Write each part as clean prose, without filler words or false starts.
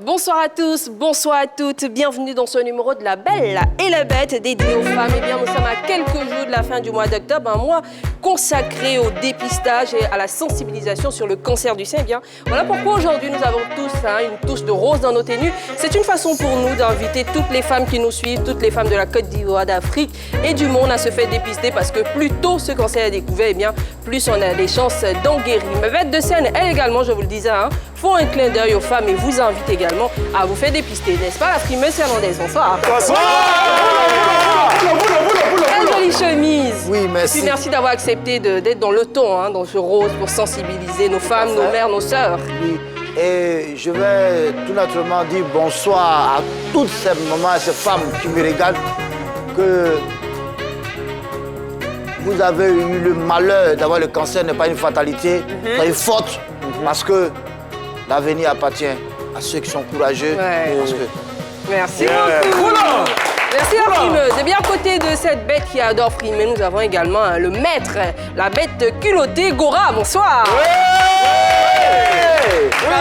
Bonsoir à tous, bonsoir à toutes, bienvenue dans ce numéro de La Belle et la Bête dédié aux femmes. Eh bien, nous sommes à quelques jours de la fin du mois d'octobre, un mois consacré au dépistage et à la sensibilisation sur le cancer du sein. Eh bien, voilà pourquoi aujourd'hui nous avons tous une touche de rose dans nos tenues. C'est une façon pour nous d'inviter toutes les femmes qui nous suivent, toutes les femmes de la Côte d'Ivoire, d'Afrique et du monde à se faire dépister parce que plus tôt ce cancer est découvert, eh bien, plus on a des chances d'en guérir. Mais Bête de scène, elle également, je vous le disais, font un clin d'œil aux femmes et vous invite également à vous faire dépister, n'est-ce pas, la frimeuse Hernandez? Bonsoir. Bonsoir. Quelle jolie chemise. Oui, merci. Puis merci d'avoir accepté d'être dans le ton, dans ce rose, pour sensibiliser nos femmes, nos mères, nos sœurs. Oui, et je vais tout naturellement dire bonsoir à toutes ces mamans et ces femmes qui me regardent, que vous avez eu le malheur d'avoir le cancer n'est pas une fatalité, c'est une faute, parce que l'avenir appartient à ceux qui sont courageux. Ouais. Parce que... Merci beaucoup. Merci la frimeuse. Et bien à côté de cette bête qui adore frimer, nous avons également le maître, la bête culottée, Gora. Bonsoir. Ça va?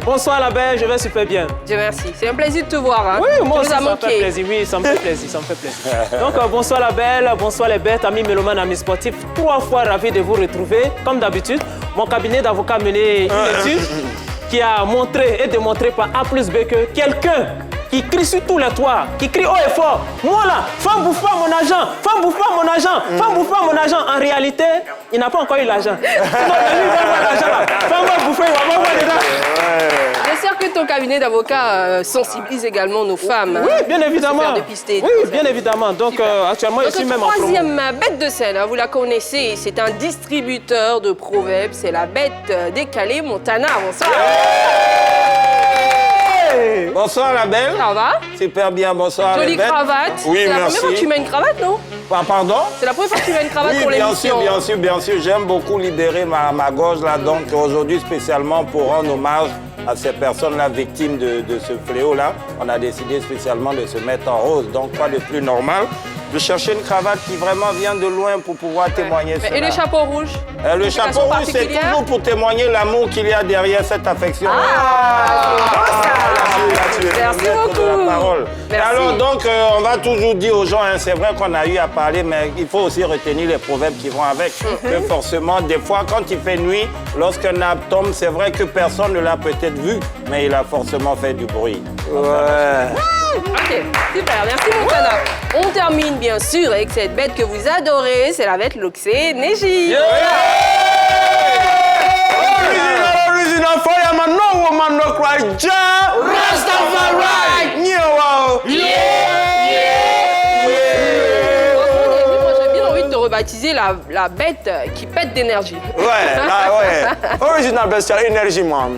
Bonsoir la belle, je vais super bien. Dieu merci. C'est un plaisir de te voir. Oui, moi aussi, ça me fait plaisir. Oui, ça me fait plaisir, ça me fait plaisir. Donc, bonsoir la belle, bonsoir les bêtes, amis mélomanes, amis sportifs. 3 fois ravi de vous retrouver. Comme d'habitude, mon cabinet d'avocats a mené une étude qui a montré et démontré par A plus B que quelqu'un qui crie sur tous les toits, qui crie haut et fort, moi là, femme bouffe pas mon argent, femme bouffe pas mon argent, femme bouffe pas mon argent. En réalité, il n'a pas encore eu l'argent. Sinon, lui, il va voir l'argent là. Femme va bouffer, il va voir dedans. J'espère que ton cabinet d'avocats sensibilise également nos femmes. Oui, bien évidemment. Se faire dépister. Oui, bien évidemment. Donc, actuellement, je suis même en promo. Troisième bête de scène, vous la connaissez, c'est un distributeur de proverbes, c'est la bête décalée Montana. Bonsoir. Bonsoir la belle. Ça va? Super bien, bonsoir Jolie les bêtes. cravate. Oui, c'est la merci. première fois que tu mets une cravate, non? Pardon? C'est la première fois que tu mets une cravate Oui, pour bien l'émission. sûr, bien sûr. J'aime beaucoup libérer ma gorge là. Donc aujourd'hui, spécialement pour rendre hommage à ces personnes-là victimes de ce fléau-là, on a décidé spécialement de se mettre en rose. Donc quoi de plus normal de chercher une cravate qui vraiment vient de loin pour pouvoir témoigner cela. Et le chapeau rouge? Le chapeau rouge, c'est toujours pour témoigner l'amour qu'il y a derrière cette affection. Merci beaucoup. Merci. Alors donc, on va toujours dire aux gens, c'est vrai qu'on a eu à parler, mais il faut aussi retenir les proverbes qui vont avec. Que forcément, des fois, quand il fait nuit, lorsqu'un arbre tombe, c'est vrai que personne ne l'a peut-être vu, mais il a forcément fait du bruit. Ouais. Ok, super, merci Montana. On termine bien sûr avec cette bête que vous adorez, c'est la bête Loxé Neji. Original fireman, no woman, no cry, Jah Rastafari. J'ai bien envie de te rebaptiser la bête qui pète d'énergie. Ouais. Original bestial energy, man.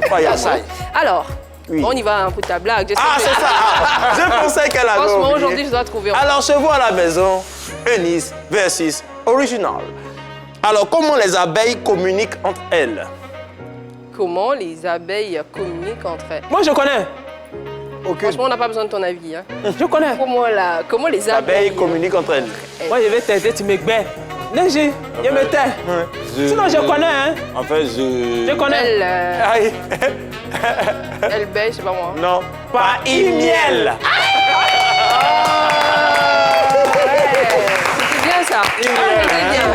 Alors, Oui. on y va un peu de ta blague. C'est ça. Je pensais qu'elle avait Franchement, oublié. aujourd'hui, je dois trouver. Alors, chez vous à la maison, Eunice versus Original. Alors, comment les abeilles communiquent entre elles? Comment les abeilles communiquent entre elles? Moi, je connais. Franchement, on n'a pas besoin de ton avis. Je connais. Comment les Abeilles abeilles communiquent entre elles. Moi, je vais t'aider, tu m'égbais. Neji, je me tais. Sinon, je connais, En fait, Je connais. Aïe. Elle baie, je sais pas moi. Non, pas miel. C'est bien ça.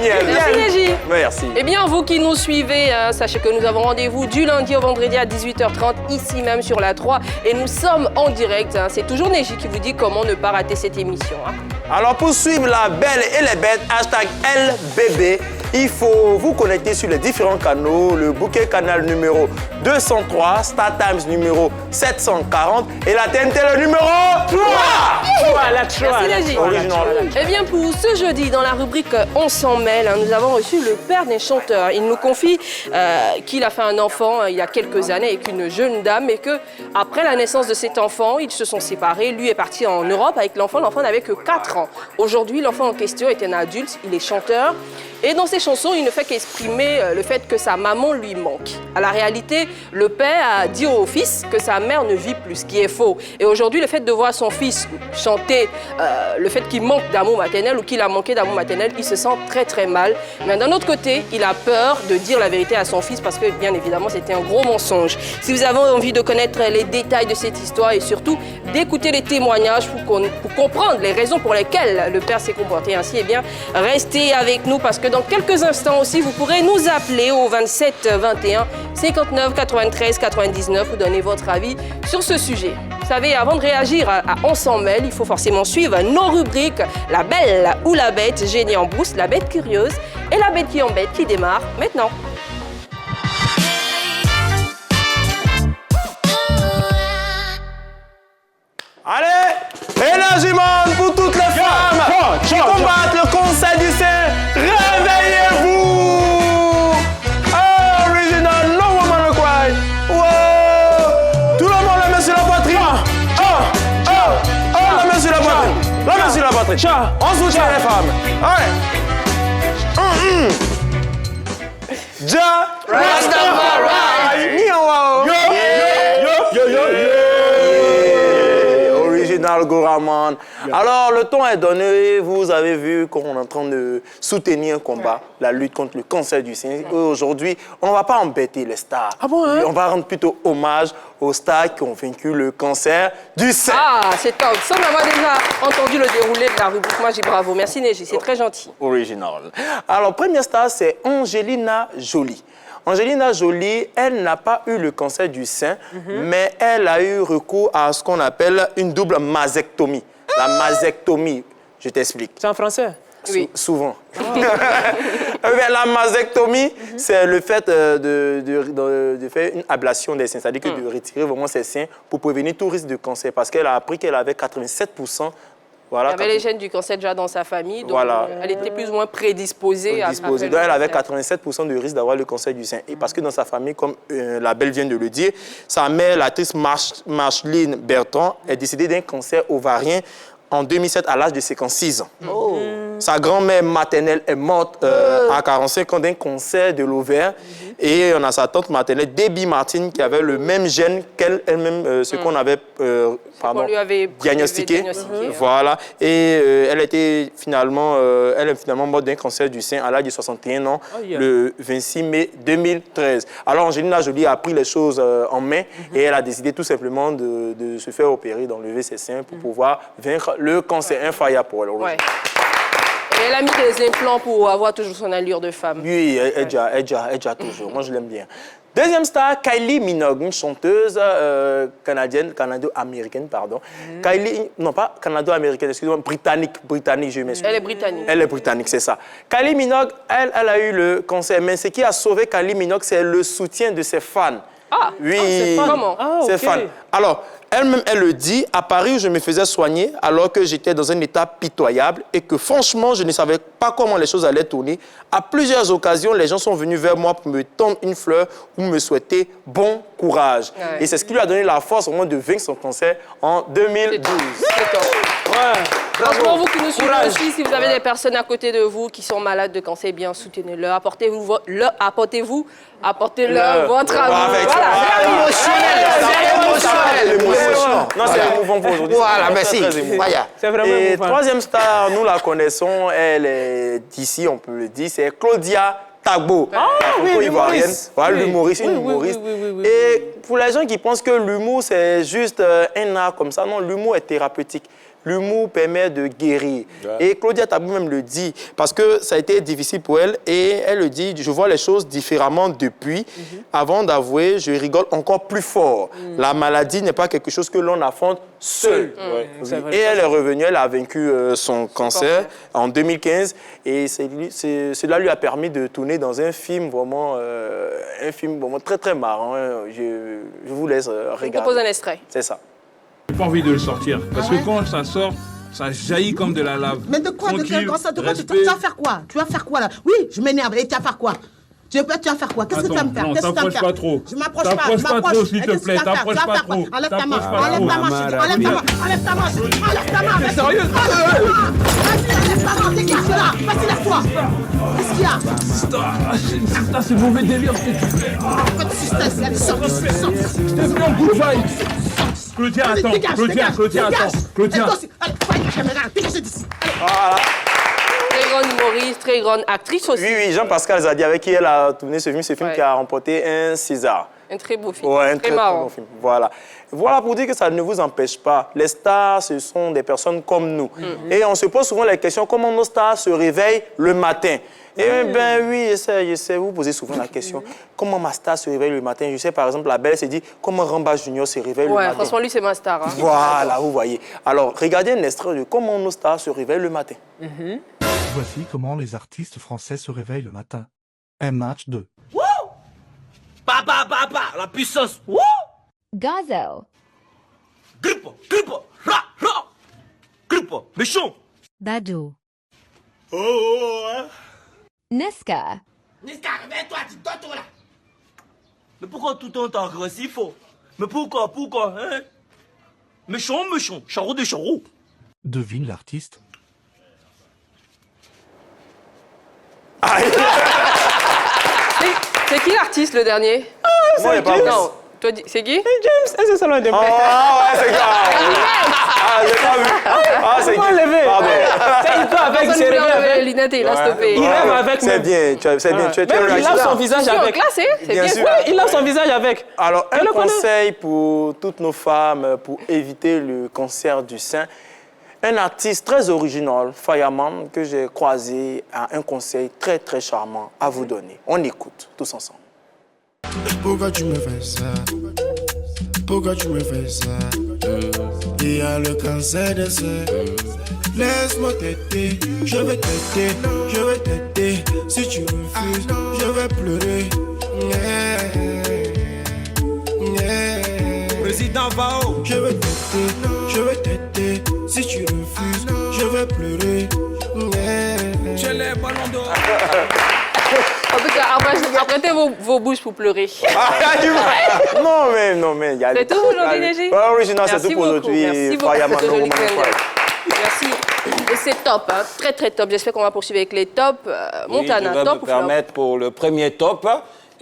Miel. Merci Neji. Merci. Eh bien, vous qui nous suivez, sachez que nous avons rendez-vous du lundi au vendredi à 18h30, ici même sur la 3. Et nous sommes en direct. C'est toujours Neji qui vous dit comment ne pas rater cette émission. Alors, pour suivre la belle et les bêtes, #LBB, il faut vous connecter sur les différents canaux, le bouquet canal numéro 203, Star Times numéro 740 et la TNT le numéro 3. Merci Neji. Eh bien, pour ce jeudi, dans la rubrique On s'en mêle, nous avons reçu le père d'un chanteur. Il nous confie qu'il a fait un enfant il y a quelques années avec une jeune dame et que après la naissance de cet enfant, ils se sont séparés. Lui est parti en Europe avec l'enfant. L'enfant n'avait que 4 ans. Aujourd'hui, l'enfant en question est un adulte, il est chanteur. Et dans ses chansons, il ne fait qu'exprimer le fait que sa maman lui manque. À la réalité, le père a dit au fils que sa mère ne vit plus, ce qui est faux. Et aujourd'hui, le fait de voir son fils chanter le fait qu'il manque d'amour maternel ou qu'il a manqué d'amour maternel, il se sent très très mal. Mais d'un autre côté, il a peur de dire la vérité à son fils parce que, bien évidemment, c'était un gros mensonge. Si vous avez envie de connaître les détails de cette histoire et surtout d'écouter les témoignages pour comprendre les raisons pour lesquelles le père s'est comporté ainsi, eh bien, restez avec nous parce que dans quelques instants aussi, vous pourrez nous appeler au 27 21 59 93 99 pour donner votre avis sur ce sujet. Vous savez, avant de réagir à On s'en mêle, il faut forcément suivre nos rubriques La Belle ou la Bête, Génie en brousse, La Bête curieuse et La Bête qui embête qui démarre maintenant. Allez, énergement pour toutes les femmes qui combattent le cancer du sein. Réveillez-vous! Original, no woman will cry. Wow! Tout le monde la met sur la poitrine. La main sur la poitrine. La main sur la poitrine. On soutient les femmes. Allez. Ja Rastafari. Original Goraman. Alors, le ton est donné. Vous avez vu qu'on est en train de soutenir un combat, la lutte contre le cancer du sein. Aujourd'hui, on ne va pas embêter les stars. Ah bon, hein? On va rendre plutôt hommage aux stars qui ont vaincu le cancer du sein. Ah, c'est top. Sans avoir déjà entendu le déroulé de la rubrique, moi, j'ai bravo. Merci, Neji. C'est très gentil. Original. Alors, première star, c'est Angelina Jolie. Angelina Jolie, elle n'a pas eu le cancer du sein, mais elle a eu recours à ce qu'on appelle une double mastectomie. La mastectomie, je t'explique. C'est en français? Oui. Souvent. La mastectomie, c'est le fait de faire une ablation des seins, c'est-à-dire que de retirer vraiment ses seins pour prévenir tout risque de cancer, parce qu'elle a appris qu'elle avait 87%. Voilà, il y avait les gènes du cancer déjà dans sa famille, donc voilà. Elle était plus ou moins prédisposée. Donc elle avait 87% de risque d'avoir le cancer du sein. Et parce que dans sa famille, comme la belle vient de le dire, sa mère, l'actrice Marceline Bertrand, est décédée d'un cancer ovarien en 2007 à l'âge de 56 ans. Oh. Sa grand-mère maternelle est morte à 45 ans d'un cancer de l'ovaire. Et on a sa tante maternelle, Debbie Martin, qui avait le même gène qu'elle-même, ce qu'on avait lui avait diagnostiqué. Voilà. Et elle est finalement morte d'un cancer du sein à l'âge de 61 ans, le 26 mai 2013. Alors Angelina Jolie a pris les choses en main et elle a décidé tout simplement de se faire opérer, d'enlever ses seins pour pouvoir vaincre le cancer. Infaillible pour elle. Ouais. Et elle a mis des implants pour avoir toujours son allure de femme. Oui, elle déjà toujours. Moi, je l'aime bien. Deuxième star, Kylie Minogue, une chanteuse canado-américaine, pardon. Kylie, non pas canado-américaine, excusez-moi, britannique, je m'excuse. Elle est britannique. Elle est britannique, c'est ça. Kylie Minogue, elle a eu le cancer, mais ce qui a sauvé Kylie Minogue, c'est le soutien de ses fans. Ah, oui. C'est comment? Ses fans. Alors, elle-même, elle le dit, à Paris où je me faisais soigner alors que j'étais dans un état pitoyable et que franchement, je ne savais pas comment les choses allaient tourner. À plusieurs occasions, les gens sont venus vers moi pour me tendre une fleur ou me souhaiter bon courage. Ouais. Et c'est ce qui lui a donné la force au moins de vaincre son cancer en 2012. C'est top. Ouais. Franchement, vous qui nous suivez aussi, si vous avez des personnes à côté de vous qui sont malades de cancer, eh bien soutenez-leur, apportez-leur votre amour. Voilà, émotionnel. Non, c'est émouvant pour aujourd'hui. Voilà, merci. C'est vraiment émouvant. Troisième star, nous la connaissons, elle est d'ici, on peut le dire, c'est Claudia Tagbo. Ah oui, l'humoriste. Voilà, l'humoriste, une humoriste. Et pour les gens qui pensent que l'humour, c'est juste un art comme ça, non, l'humour est thérapeutique. L'humour permet de guérir. Ouais. Et Claudia Tagbo même le dit, parce que ça a été difficile pour elle. Et elle le dit, je vois les choses différemment depuis. Avant d'avouer, je rigole encore plus fort. La maladie n'est pas quelque chose que l'on affronte seul. Et elle est revenue, elle a vaincu son cancer en 2015. Et cela lui a permis de tourner dans un film vraiment très, très marrant. Je vous laisse regarder. Je vous propose un extrait. C'est ça. J'ai pas envie de le sortir. Parce que quand ça sort, ça jaillit comme de la lave. Mais de quoi? De quel cancer? Tu vas faire quoi? Tu vas faire quoi là? Oui, je m'énerve. Et tu vas faire quoi? Tu vas faire quoi? Qu'est-ce que tu vas me faire? Non, Qu'est-ce que tu vas me t'approches faire? pas trop. Je m'approche pas. T'approches pas trop, s'il te plaît. T'approches pas trop. Enlève ta main. T'approches pas Enlève trop. ta main. Enlève ta main. Enlève ta main. Enlève ta main. T'es sérieux? Vas-y, enlève ta main. Dégage de là. Vas-y, lève-toi. Qu'est-ce qu'il y a? Ça, c'est mauvais délire ce que tu fais. Pas de suspense. Allez, sors. Je t'ai venu en good vibe. Claudia, attends. Claudia, attends. Claudia. Allez, fight la caméra. Dégagez d'ici. Très grande humoriste, très grande actrice aussi. Oui, Jean-Pascal Zadi, avec qui elle a tourné ce film Ouais. qui a remporté un César. Un très beau film. Ouais, un très très marrant. bon film. Voilà. Voilà pour dire que ça ne vous empêche pas. Les stars, ce sont des personnes comme nous. Et on se pose souvent la question, comment nos stars se réveillent le matin? Eh bien oui, je sais, vous posez souvent la question, comment ma star se réveille le matin? Je sais, par exemple, la belle s'est dit, comment Ramba Junior se réveille le Ouais, matin? franchement, lui, c'est ma star. Hein. Voilà, vous voyez. Alors, regardez un extrait de comment nos stars se réveillent le matin. Voici comment les artistes français se réveillent le matin. Un match 2. La puissance. Wouh! Gazo. Grippe, grippe, méchant. Badou. Oh, Niska. Niska, réveille-toi, tu dois tout là. Mais pourquoi tout le temps t'es agressif? Mais pourquoi, hein? Méchant, charreau de charreau. Devine l'artiste. C'est qui l'artiste, le dernier? Moi, il n'y a pas Non, toi, c'est qui? James, est-ce que ça l'a Oh, ouais, c'est grave. Ah, j'ai pas vu. Ah, c'est Comment lever? Pardon. Il peut avec, Personne c'est ne peut réveillé enlever les avec. lunettes et il a stoppé. Il rêve avec C'est même. bien, c'est bien. Tu es Même il lave réactif. son visage Je suis en avec. classe, hein? C'est Bien bien sûr. ça. Il lave son visage avec. Alors, Je un le connais. conseil pour toutes nos femmes pour éviter le cancer du sein. Un artiste très original, Fireman, que j'ai croisé, a un conseil très, très charmant à vous donner. On écoute tous ensemble. Pourquoi tu me fais ça? Pourquoi tu me fais ça? Il y a le cancer des seins. Laisse-moi t'aider, je vais t'aider, je vais t'aider. Si tu refuses, je vais pleurer. Président Vao. Je vais t'aider, je vais t'aider. Si tu refuses, je vais pleurer. J'ai les ballons d'or. En tout cas, apprêtez vos bouches pour pleurer. Non, mais il y a... C'est tout aujourd'hui, Neji? Ouais, original, c'est Merci tout pour beaucoup, aujourd'hui. merci beaucoup Fireman, pour ce no joli woman clin d'œil. cry. Merci. Et c'est top, hein? Très très top. J'espère qu'on va poursuivre avec les tops. Montana, oui, je vais top me ou flop? permettre pour le premier top.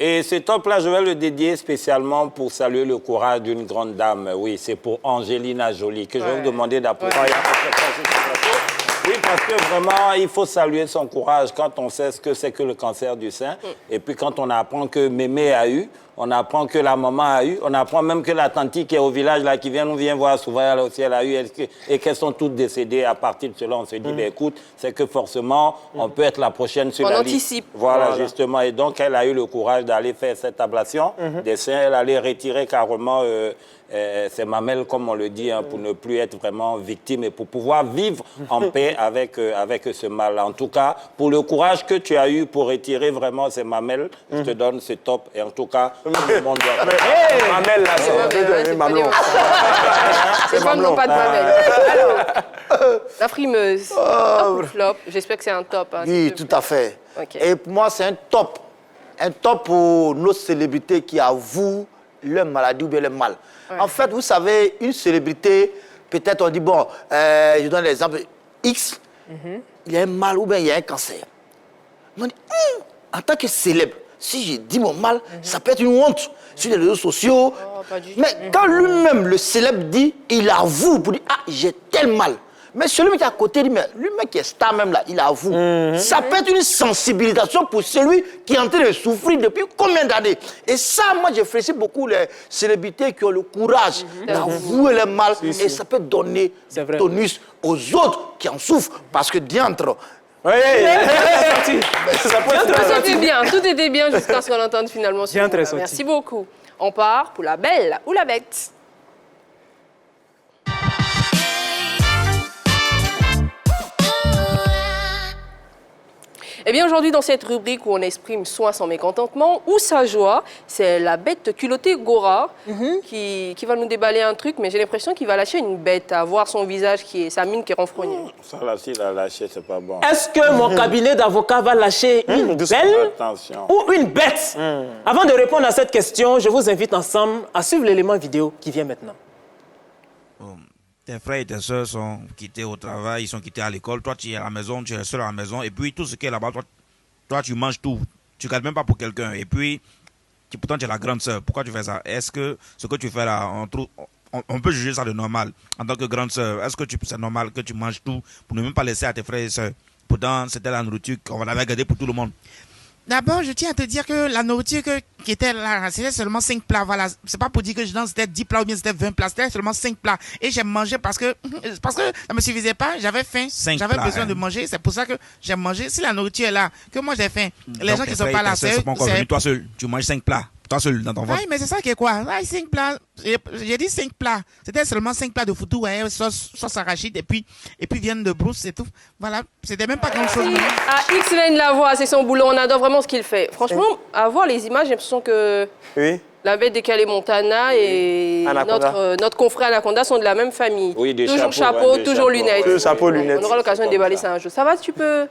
Et ce top-là, je vais le dédier spécialement pour saluer le courage d'une grande dame. Oui, c'est pour Angelina Jolie, que je vais vous demander d'applaudir. Oui, parce que vraiment, il faut saluer son courage quand on sait ce que c'est que le cancer du sein. Et puis quand on apprend que mémé a eu, on apprend que la maman a eu, on apprend même que la tante qui est au village, là, qui nous vient voir souvent, elle aussi, elle a eu, et qu'elles sont toutes décédées. À partir de cela, on se dit, ben, écoute, c'est que forcément, on peut être la prochaine sur On la liste. anticipe. Voilà, justement. Et donc, elle a eu le courage d'aller faire cette ablation des seins. Elle allait retirer carrément ses mamelles, comme on le dit, hein, pour ne plus être vraiment victime et pour pouvoir vivre en paix avec ce mal. En tout cas, pour le courage que tu as eu pour retirer vraiment ces mamelles, je te donne ce top. Et en tout cas, tout le monde doit... Mamelle, là, c'est un peu devenu mamelon. C'est pas non pas de mamelle. Alors, la frimeuse, top ou flop? J'espère que c'est un top. Hein, Oui, s'il te tout plaît. à fait. Ok. Et pour moi, c'est un top. Un top pour nos célébrités qui avouent leur maladie ou bien leur mal. En fait, vous savez, une célébrité, peut-être on dit, bon, je donne l'exemple, X, il y a un mal ou bien il y a un cancer. On dit, en tant que célèbre, si j'ai dit mon mal, ça peut être une honte sur les réseaux sociaux. pas du Mais quand lui-même, le célèbre, dit, il avoue pour dire, ah, j'ai tel mal. Mais celui qui est à côté dit, mais lui-même qui est star même là, il avoue. Ça peut être une sensibilisation pour celui qui est en train de souffrir depuis combien d'années. Et ça, moi, j'apprécie beaucoup les célébrités qui ont le courage d'avouer le mal. Et ça peut donner tonus aux autres qui en souffrent. Parce que diantre, Oui, Tout était bien, tout était bien jusqu'à ce qu'on entende finalement ce Bien mot-là. très sorti. Merci beaucoup. On part pour la belle ou la bête. Eh bien, aujourd'hui, dans cette rubrique où on exprime soit son mécontentement ou sa joie, c'est la bête culottée Gora qui va nous déballer un truc, mais j'ai l'impression qu'il va lâcher une bête, à voir son visage, sa mine qui est renfrognée. Ça, là, s'il a lâché, c'est pas bon. Est-ce que mon cabinet d'avocat va lâcher une belle Attention. ou une bête? Avant de répondre à cette question, je vous invite ensemble à suivre l'élément vidéo qui vient maintenant. Tes frères et tes soeurs sont quittés au travail, ils sont quittés à l'école. Toi, tu es à la maison, tu es seul à la maison. Et puis, tout ce qui est là-bas, toi, tu manges tout. Tu ne gardes même pas pour quelqu'un. Et puis, pourtant, tu es la grande sœur. Pourquoi tu fais ça? Est-ce que ce que tu fais là, on peut juger ça de normal en tant que grande sœur? Est-ce que c'est normal que tu manges tout pour ne même pas laisser à tes frères et sœurs? Pourtant, c'était la nourriture qu'on avait gardée pour tout le monde. D'abord, je tiens à te dire que la nourriture qui était là, c'était seulement 5 plats. Voilà. C'est pas pour dire que c'était 10 plats ou bien c'était 20 plats. C'était seulement 5 plats. Et j'ai mangé parce que ça me suffisait pas. J'avais faim. J'avais besoin de manger. C'est pour ça que j'ai mangé. Si la nourriture est là, que moi j'ai faim. Les gens qui sont pas là, c'est toi seul. Tu manges 5 plats. Toi seul dans ton ventre. Oui, mais c'est ça qui est quoi? 5 plats. J'ai dit 5 plats. C'était seulement 5 plats de foutou, sauce arachide et puis viande de brousse, c'est tout. Voilà. C'était même pas grand chose. À X-Lane Lavoie, c'est son boulot. On adore vraiment ce qu'il fait. Franchement, à voir les images, j'ai l'impression que la bête des Calais Montana et notre confrère Anaconda sont de la même famille. Oui, toujours chapeau, toujours lunettes. Toujours chapeau, lunettes. On aura l'occasion de déballer ça un jour. Ça va, tu peux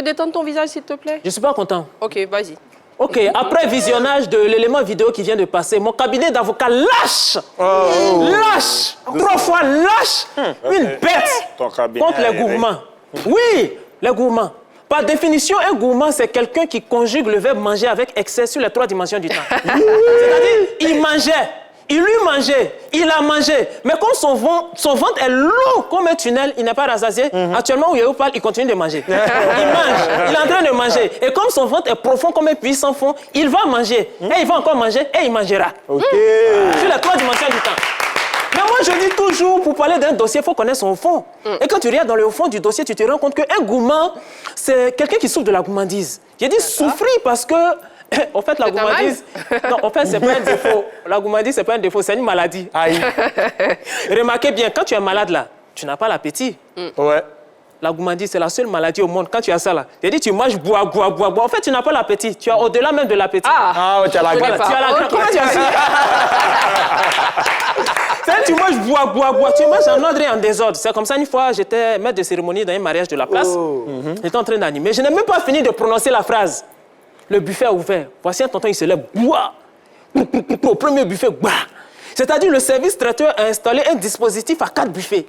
détendre ton visage, s'il te plaît? Je suis pas content. Ok, vas-y. Ok, après visionnage de l'élément vidéo qui vient de passer, mon cabinet d'avocat lâche, lâche, 3 fois lâche une bête contre les gourmands. Oui, les gourmands. Par définition, un gourmand, c'est quelqu'un qui conjugue le verbe manger avec excès sur les 3 dimensions du temps. C'est-à-dire, il mangeait. Il lui mangeait, il a mangé, mais comme son ventre est long comme un tunnel, il n'est pas rassasié. Actuellement, où il parle, il continue de manger. Il mange, il est en train de manger. Et comme son ventre est profond comme un puits sans fond, il va manger. Et il va encore manger, et il mangera. Sur les 3 dimensions du temps. Mais moi, je dis toujours, pour parler d'un dossier, il faut connaître son fond. Et quand tu regardes dans le fond du dossier, tu te rends compte qu'un gourmand, c'est quelqu'un qui souffre de la gourmandise. J'ai dit souffrir parce que... En fait, la gourmandise, non, en fait, c'est pas un défaut. La gourmandise, c'est pas un défaut, c'est une maladie. Aïe. Remarquez bien, quand tu es malade là, tu n'as pas l'appétit. Ouais. La gourmandise, c'est la seule maladie au monde. Quand tu as ça là, j'ai dit, tu manges, bois. En fait, tu n'as pas l'appétit. Tu as au-delà même de l'appétit. Ah, tu as la grappe. Tu as la grappe. Comment tu as ça? Tu manges, bois. Tu manges en ordre et en désordre. C'est comme ça, une fois, j'étais maître de cérémonie dans un mariage de la place. J'étais en train d'animer. Je n'ai même pas fini de prononcer la phrase. Le buffet a ouvert. Voici un tonton, il se lève. Bois. Au premier buffet, bois. C'est-à-dire, le service traiteur a installé un dispositif à 4 buffets.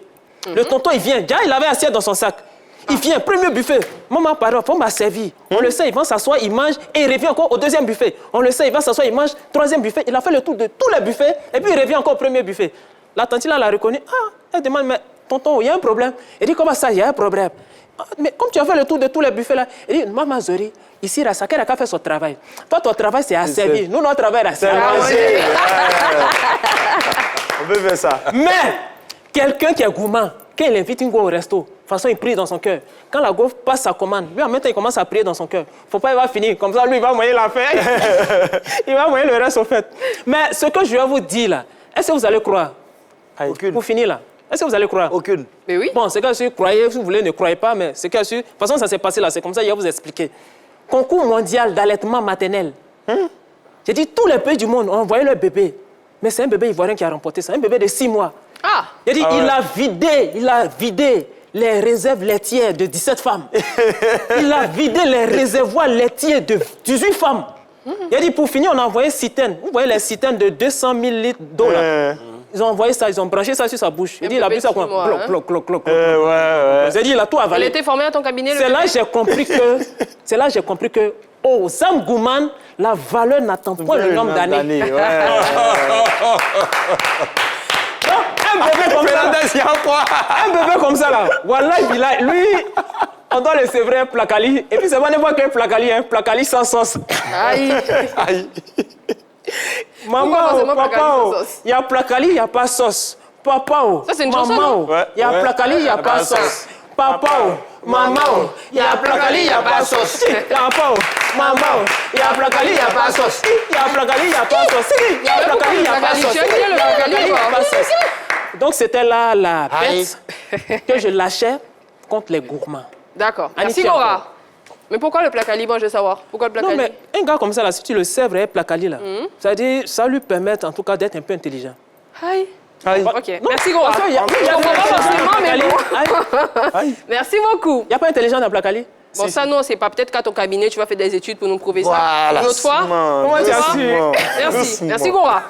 Le tonton, il vient. Déjà, il avait assiette dans son sac. Il vient, premier buffet. Maman, pardon, on m'a servi. On le sait, il va s'asseoir, il mange et il revient encore au 2e buffet. On le sait, il va s'asseoir, il mange, 3e buffet. Il a fait le tour de tous les buffets et puis il revient encore au premier buffet. La tante, là, l'a reconnu. Elle demande, mais tonton, il y a un problème. Il dit, comment ça, il y a un problème? Mais comme tu as fait le tour de tous les buffets là, il dit, Maman Zori, ici, Rasaka n'a qu'à faire son travail. Toi, ton travail, c'est à servir. Nous, notre travail, c'est à manger. On peut faire ça. Mais, quelqu'un qui est gourmand, quand il invite une go au resto, de toute façon, il prie dans son cœur. Quand la go passe sa commande, lui, en même temps, il commence à prier dans son cœur. Faut pas, il va finir. Comme ça, lui, il va moyer la fin. Il va moyer le reste au fait. Mais ce que je vais vous dire là, est-ce que vous allez croire? Aucune. Pour finir là. Est-ce que vous allez croire? Aucune. Mais oui. Bon, c'est que si vous croyez, si vous voulez, ne croyez pas, mais c'est que si... De toute façon, ça s'est passé là, c'est comme ça, je vais vous expliquer. Concours mondial d'allaitement maternel. J'ai dit, tous les pays du monde ont envoyé leur bébé. Mais c'est un bébé ivoirien qui a remporté ça, un bébé de 6 mois. J'ai dit, il a vidé les réserves laitières de 17 femmes. Il a vidé les réservoirs laitiers de 18 femmes. J'ai dit, pour finir, on a envoyé citernes. Vous voyez les citernes de 200 000 litres d'eau là. Ils ont envoyé ça, ils ont branché ça sur sa bouche. Il dit, il a bu ça quoi? Cloc. J'ai dit, il a tout avalé. Il était formé à ton cabinet. C'est là que j'ai compris que, aux âmes gourmandes, la valeur n'attend pas le nombre d'années. Un bébé comme ça là, voilà, lui, on doit le sévrer un placali. Et puis c'est pas n'importe quel placali, un placali sans sauce. Aïe. Maman, papa, il y a placali, il n'y a pas sauce. Papa, ça c'est une chanson. Il y a placali, il n'y a pas sauce. Papa, maman, il y a placali, il n'y a pas sauce. Papa, maman, il y a placali, il n'y a pas sauce. Il y a placali, il n'y a pas sauce. Il y a placali, il n'y a pas sauce. Il y a pas sauce. Donc c'était là la bête que je lâchais contre les gourmands. D'accord. Merci Gora. Mais pourquoi le placali? Moi, je veux savoir. Pourquoi le placali? Non, mais un gars comme ça, là, si tu le sèvres, un placali, là, c'est-à-dire, ça lui permet en tout cas d'être un peu intelligent. Aïe. Aïe. Ok, Non, merci Gora. parce qu'il y a- Je comprends pas forcément, mais bon. Aïe. Merci beaucoup. Il n'y a pas intelligent dans le placali? Bon, ça, non, c'est pas. Peut-être qu'à ton cabinet, tu vas faire des études pour nous prouver Voilà. ça. Une autre fois. Doucement, Tu vois? doucement. Merci. Doucement. Merci, Gora.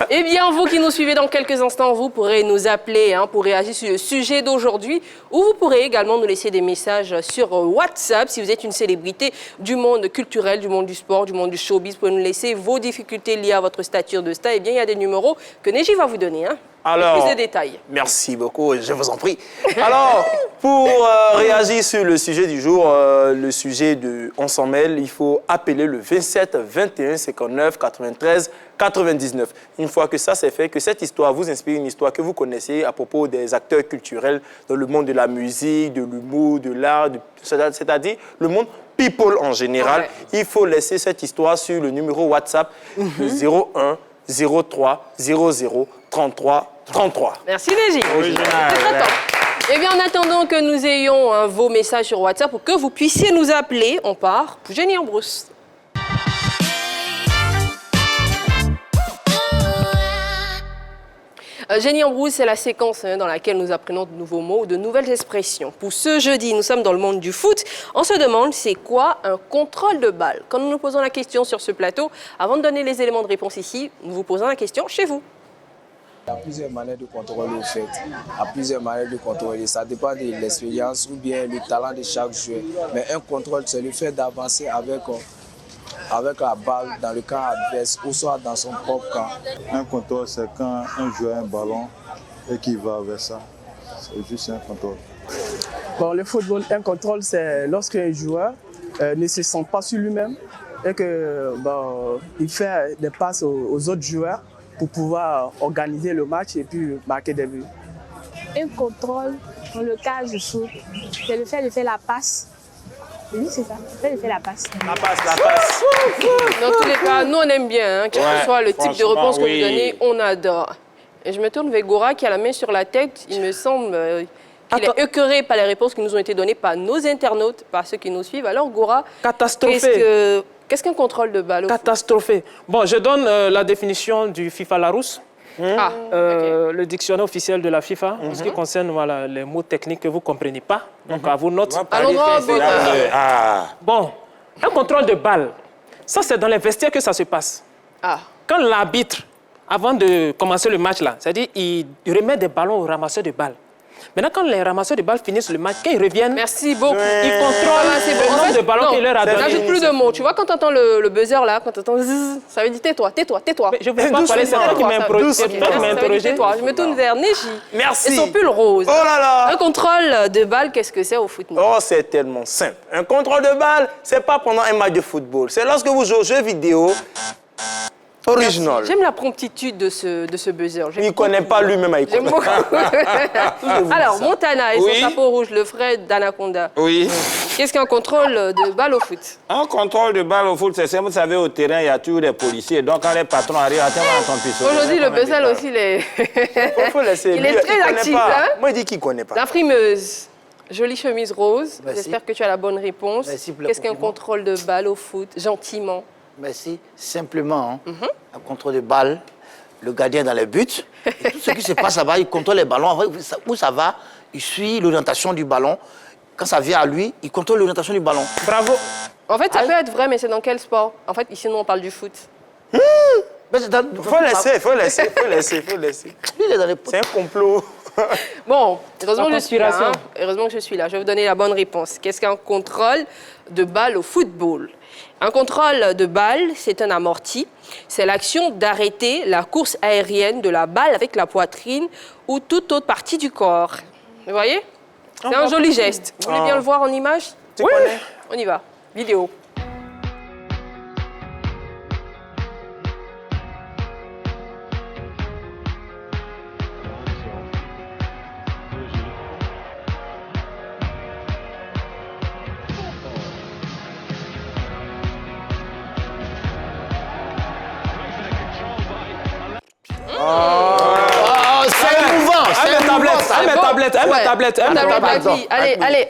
Eh bien, vous qui nous suivez dans quelques instants, vous pourrez nous appeler pour réagir sur le sujet d'aujourd'hui ou vous pourrez également nous laisser des messages sur WhatsApp. Si vous êtes une célébrité du monde culturel, du monde du sport, du monde du showbiz, vous pouvez nous laisser vos difficultés liées à votre stature de star. Eh bien, il y a des numéros que Neji va vous donner. Alors, plus de détails. Merci beaucoup, je vous en prie. Alors, pour réagir sur le sujet du jour, le sujet de On s'en mêle, il faut appeler le 27 21 59 93 99. Une fois que ça c'est fait, que cette histoire vous inspire une histoire que vous connaissez à propos des acteurs culturels dans le monde de la musique, de l'humour, de l'art, c'est-à-dire le monde people en général. Il faut laisser cette histoire sur le numéro WhatsApp 01 03 00 33 33. Merci Neji. Eh bien, en attendant que nous ayons vos messages sur WhatsApp pour que vous puissiez nous appeler, on part pour Jenny en brousse. Jenny en brousse, c'est la séquence dans laquelle nous apprenons de nouveaux mots ou de nouvelles expressions. Pour ce jeudi, nous sommes dans le monde du foot. On se demande, c'est quoi un contrôle de balle? Quand nous nous posons la question sur ce plateau, avant de donner les éléments de réponse ici, nous vous posons la question chez vous. Il y a plusieurs manières de contrôler au fait. Il y a plusieurs manières de contrôler. Ça dépend de l'expérience ou bien le talent de chaque joueur. Mais un contrôle, c'est le fait d'avancer avec la balle dans le camp adverse ou soit dans son propre camp. Un contrôle, c'est quand un joueur a un ballon et qu'il va vers ça. C'est juste un contrôle. Bon, le football, un contrôle, c'est lorsqu'un joueur ne se sent pas sur lui-même et qu'il fait des passes aux autres joueurs pour pouvoir organiser le match et puis marquer des buts. Un contrôle, dans le cas du foot, c'est le fait de faire la passe. Oui, c'est ça, le fait de faire la passe. La passe. Dans tous les cas, nous on aime bien, quel que soit le type de réponse que vous donnez, on adore. Et je me tourne vers Gora qui a la main sur la tête. Il me semble qu'il est écœuré par les réponses qui nous ont été données par nos internautes, par ceux qui nous suivent. Alors Gora, qu'est-ce qu'un contrôle de balle? Catastrophé. Bon, je donne la définition du FIFA Larousse. Le dictionnaire officiel de la FIFA, en ce qui concerne les mots techniques que vous ne comprenez pas. Donc, à vos notes. Bon, un contrôle de balle, ça, c'est dans les vestiaires que ça se passe. Quand l'arbitre, avant de commencer le match, c'est-à-dire il remet des ballons aux ramasseurs de balles. Maintenant, quand les ramasseurs de balles finissent le match, quand ils reviennent, merci beaucoup. Ils contrôlent le nombre de ballons qu'il leur a donné. N'ajoute plus de mots. Tu vois, quand tu entends le buzzer là, quand tu entends zzz, ça veut dire tais-toi. Mais je ne veux pas parler, c'est toi qui m'as interrogé. Je me tourne vers Neji. Merci. Et son pull rose. Oh là là. Un contrôle de balle, qu'est-ce que c'est au foot? Oh, c'est tellement simple. Un contrôle de balle, c'est pas pendant un match de football. C'est lorsque vous jouez aux jeux vidéo. Original. J'aime la promptitude de ce buzzer. Il ne connaît pas lui-même à y J'aime beaucoup. Alors, Montana et son chapeau rouge, le frère d'Anaconda. Oui. Qu'est-ce qu'un contrôle de balle au foot? Un contrôle de balle au foot, c'est simple. Vous savez, au terrain, il y a toujours des policiers. Donc, quand les patrons arrivent, attends ton pistolet. Aujourd'hui, le buzzer aussi, il est très actif. Moi, je dis qu'il ne connaît pas. La frimeuse. Jolie chemise rose. J'espère que tu as la bonne réponse. Qu'est-ce qu'un contrôle de balle au foot? Gentiment. Merci. Simplement, un contrôle de balle, le gardien dans les buts. Et tout ce qui se passe là-bas, il contrôle les ballons. Où ça va, il suit l'orientation du ballon. Quand ça vient à lui, il contrôle l'orientation du ballon. Bravo. En fait, ça peut être vrai, mais c'est dans quel sport? En fait, ici, nous, on parle du foot. Faut laisser. C'est un complot. Bon, heureusement que je suis là. Heureusement que je suis là. Je vais vous donner la bonne réponse. Qu'est-ce qu'un contrôle de balle au football? Un contrôle de balle, c'est un amorti. C'est l'action d'arrêter la course aérienne de la balle avec la poitrine ou toute autre partie du corps. Vous voyez? C'est un joli geste. Vous voulez bien le voir en image? Oui. On y va. Vidéo. C'est émouvant. Tablette. Allez.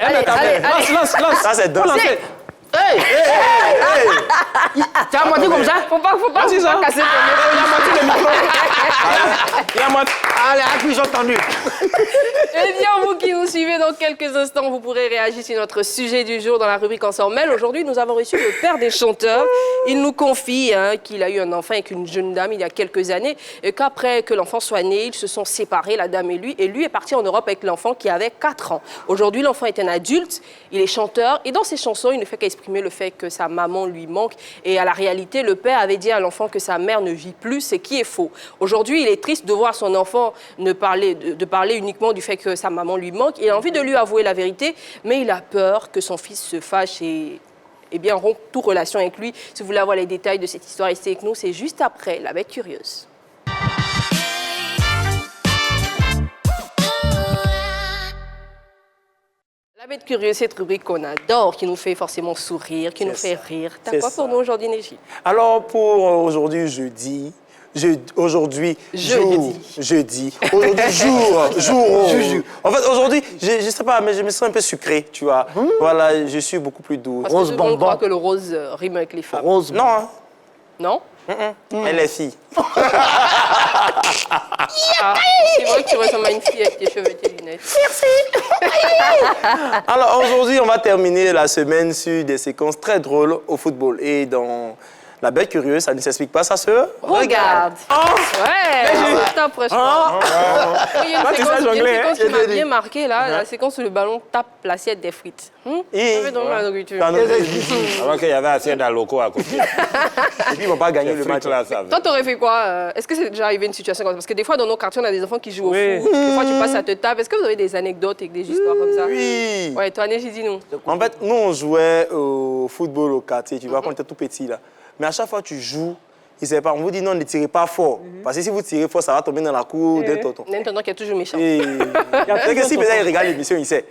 Lance. Ça, c'est dangereux. Tu as menti comme ça? Faut pas casser ton micro. Il a menti le micro. Il a menti. Allez, appuie, j'ai entendu. Eh bien, vous qui nous suivez dans quelques instants, vous pourrez réagir sur notre sujet du jour dans la rubrique On s'en mêle. Aujourd'hui, nous avons reçu le père des chanteurs. Il nous confie qu'il a eu un enfant avec une jeune dame il y a quelques années et qu'après que l'enfant soit né, ils se sont séparés, la dame et lui est parti en Europe avec l'enfant qui avait 4 ans. Aujourd'hui, l'enfant est un adulte, il est chanteur et dans ses chansons, il ne fait qu'exprimer le fait que sa maman lui manque et à la réalité, le père avait dit à l'enfant que sa mère ne vit plus, ce qui est faux. Aujourd'hui, il est triste de voir son enfant de parler uniquement du fait que sa maman lui manque. Il a envie de lui avouer la vérité, mais il a peur que son fils se fâche et bien rompe toute relation avec lui. Si vous voulez avoir les détails de cette histoire, restez avec nous, c'est juste après La Bête Curieuse. La Bête Curieuse, cette rubrique qu'on adore, qui nous fait forcément sourire, qui nous fait rire. T'as quoi pour nous aujourd'hui, Neji? Alors, pour aujourd'hui, jeudi, aujourd'hui, jour. En fait, aujourd'hui, je sais pas, mais je me sens un peu sucré, tu vois. Voilà, je suis beaucoup plus doux. Parce que on croit que le rose rime avec les femmes. Rose. Non, hein. Non? Elle est fille. C'est vrai que tu ressembles à une fille avec tes cheveux et tes lunettes. Merci. Alors aujourd'hui, on va terminer la semaine sur des séquences très drôles au football. Et dans La Bête Curieuse, ça ne s'explique pas, ça se regarde. Ouais, top, franchement. Il y a une séquence qui m'a bien marqué, là, la séquence où le ballon tape l'assiette des frites. Dans la nourriture. Avant qu'il y avait assiette d'aloco à côté. Et puis ils vont pas gagner le match. Toi, t'aurais fait quoi? Est-ce que c'est déjà arrivé une situation comme ça? Parce que des fois, dans nos quartiers, on a des enfants qui jouent au foot. Des fois, tu passes à te taper. Est-ce que vous avez des anecdotes et des histoires comme ça? Oui. Ouais, toi, Neji, dis-nous. En fait, nous, on jouait au football au quartier, tu vois, quand on était tout petit, là. Mais à chaque fois que tu joues, on vous dit non, ne tirez pas fort. Parce que si vous tirez fort, ça va tomber dans la cour d'un tonton. Un tonton qui est toujours méchant. C'est que si peut-être il regarde l'émission, il sait.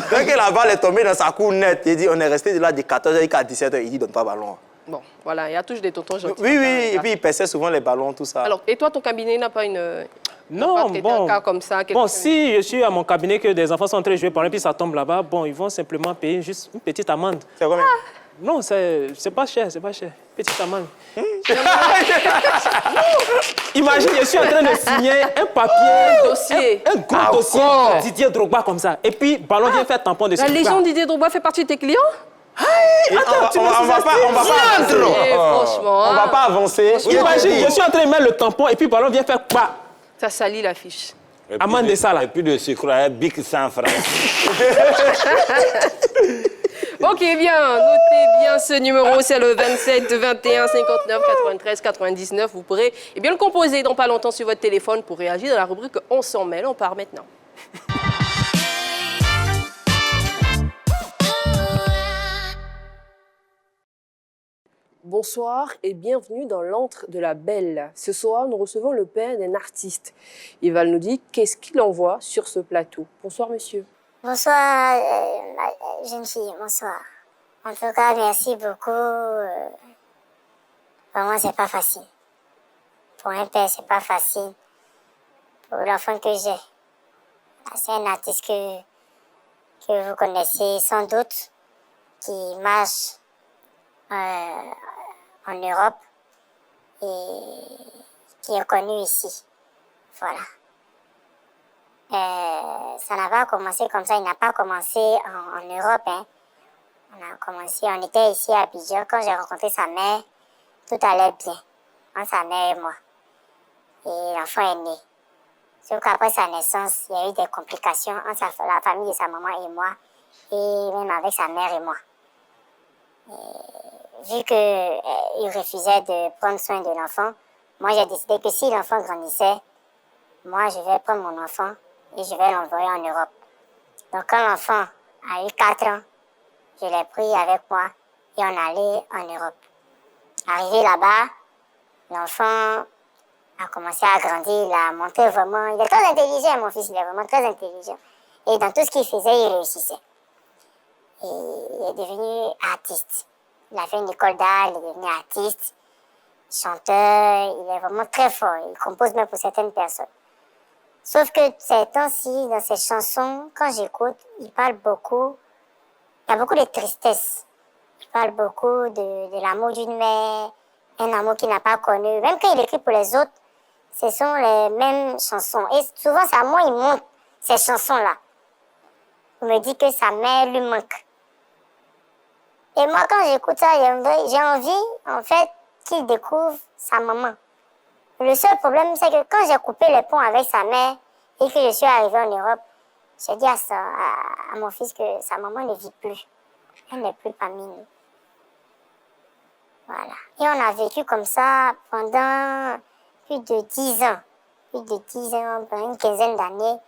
Dès que la balle est tombée dans sa cour nette, il dit on est resté de là de 14h jusqu'à 17h, il dit donne pas ballon. Bon, voilà, il y a toujours des tontons gentils. Oui, et puis il perçait souvent les ballons, tout ça. Alors, et toi, ton cabinet n'a pas une... Non, un cas comme ça, bon, si je suis à mon cabinet, que des enfants sont en train de jouer par là, puis ça tombe là-bas, bon, ils vont simplement payer juste une petite amende. C'est combien? Non, c'est pas cher, c'est pas cher. Petite amende. Imagine, je suis en train de signer un papier, dossier. Un gros dossier, Didier Drogba comme ça. Et puis, ballon vient faire tampon dessus. La légende Didier Drogba fait partie de tes clients? Attends, tu me on va pas avancer. Imagine, je suis en train de mettre le tampon et puis ballon vient faire quoi? Ça salit l'affiche. Amende de ça là. Et puis de sucre, un bic 100 francs. Ok, bien, notez bien ce numéro, c'est le 27 21 59 93 99. Vous pourrez le composer dans pas longtemps sur votre téléphone pour réagir dans la rubrique On s'en mêle. On part maintenant. Bonsoir et bienvenue dans l'antre de la Belle. Ce soir, nous recevons le père d'un artiste. Il va nous dire qu'est-ce qu'il envoie sur ce plateau. Bonsoir, monsieur. Bonsoir, jeune fille, bonsoir. En tout cas, merci beaucoup. Pour moi, c'est pas facile. Pour un père, c'est pas facile. Pour l'enfant que j'ai. C'est un artiste que vous connaissez sans doute, qui marche en Europe et qui est connu ici. Voilà. Ça n'a pas commencé comme ça, il n'a pas commencé en Europe. Hein. On était ici à Abidjan. Quand j'ai rencontré sa mère, tout allait bien, entre sa mère et moi. Et l'enfant est né. Sauf qu'après sa naissance, il y a eu des complications entre la famille de sa maman et moi, et même avec sa mère et moi. Vu qu'il refusait de prendre soin de l'enfant, moi j'ai décidé que si l'enfant grandissait, moi je vais prendre mon enfant et je vais l'envoyer en Europe. Donc quand l'enfant a eu 4 ans, je l'ai pris avec moi et on allait en Europe. Arrivé là-bas, l'enfant a commencé à grandir, il a montré vraiment... Il est très intelligent, mon fils, il est vraiment très intelligent. Et dans tout ce qu'il faisait, il réussissait. Et il est devenu artiste. Il a fait une école d'art, il est devenu artiste, chanteur, il est vraiment très fort. Il compose même pour certaines personnes. Sauf que ces temps-ci, dans ses chansons, quand j'écoute, il parle beaucoup, il y a beaucoup de tristesse. Il parle beaucoup de l'amour d'une mère, un amour qu'il n'a pas connu. Même quand il écrit pour les autres, ce sont les mêmes chansons. Et souvent, c'est à moi, il montre ces chansons-là. Il me dit que sa mère lui manque. Et moi, quand j'écoute ça, j'ai envie, en fait, qu'il découvre sa maman. Le seul problème, c'est que quand j'ai coupé les ponts avec sa mère et que je suis arrivée en Europe, j'ai dit à mon fils que sa maman ne vit plus. Elle n'est plus parmi nous. Voilà. Et on a vécu comme ça pendant plus de 10 ans. Plus de 10 ans, pendant une quinzaine d'années.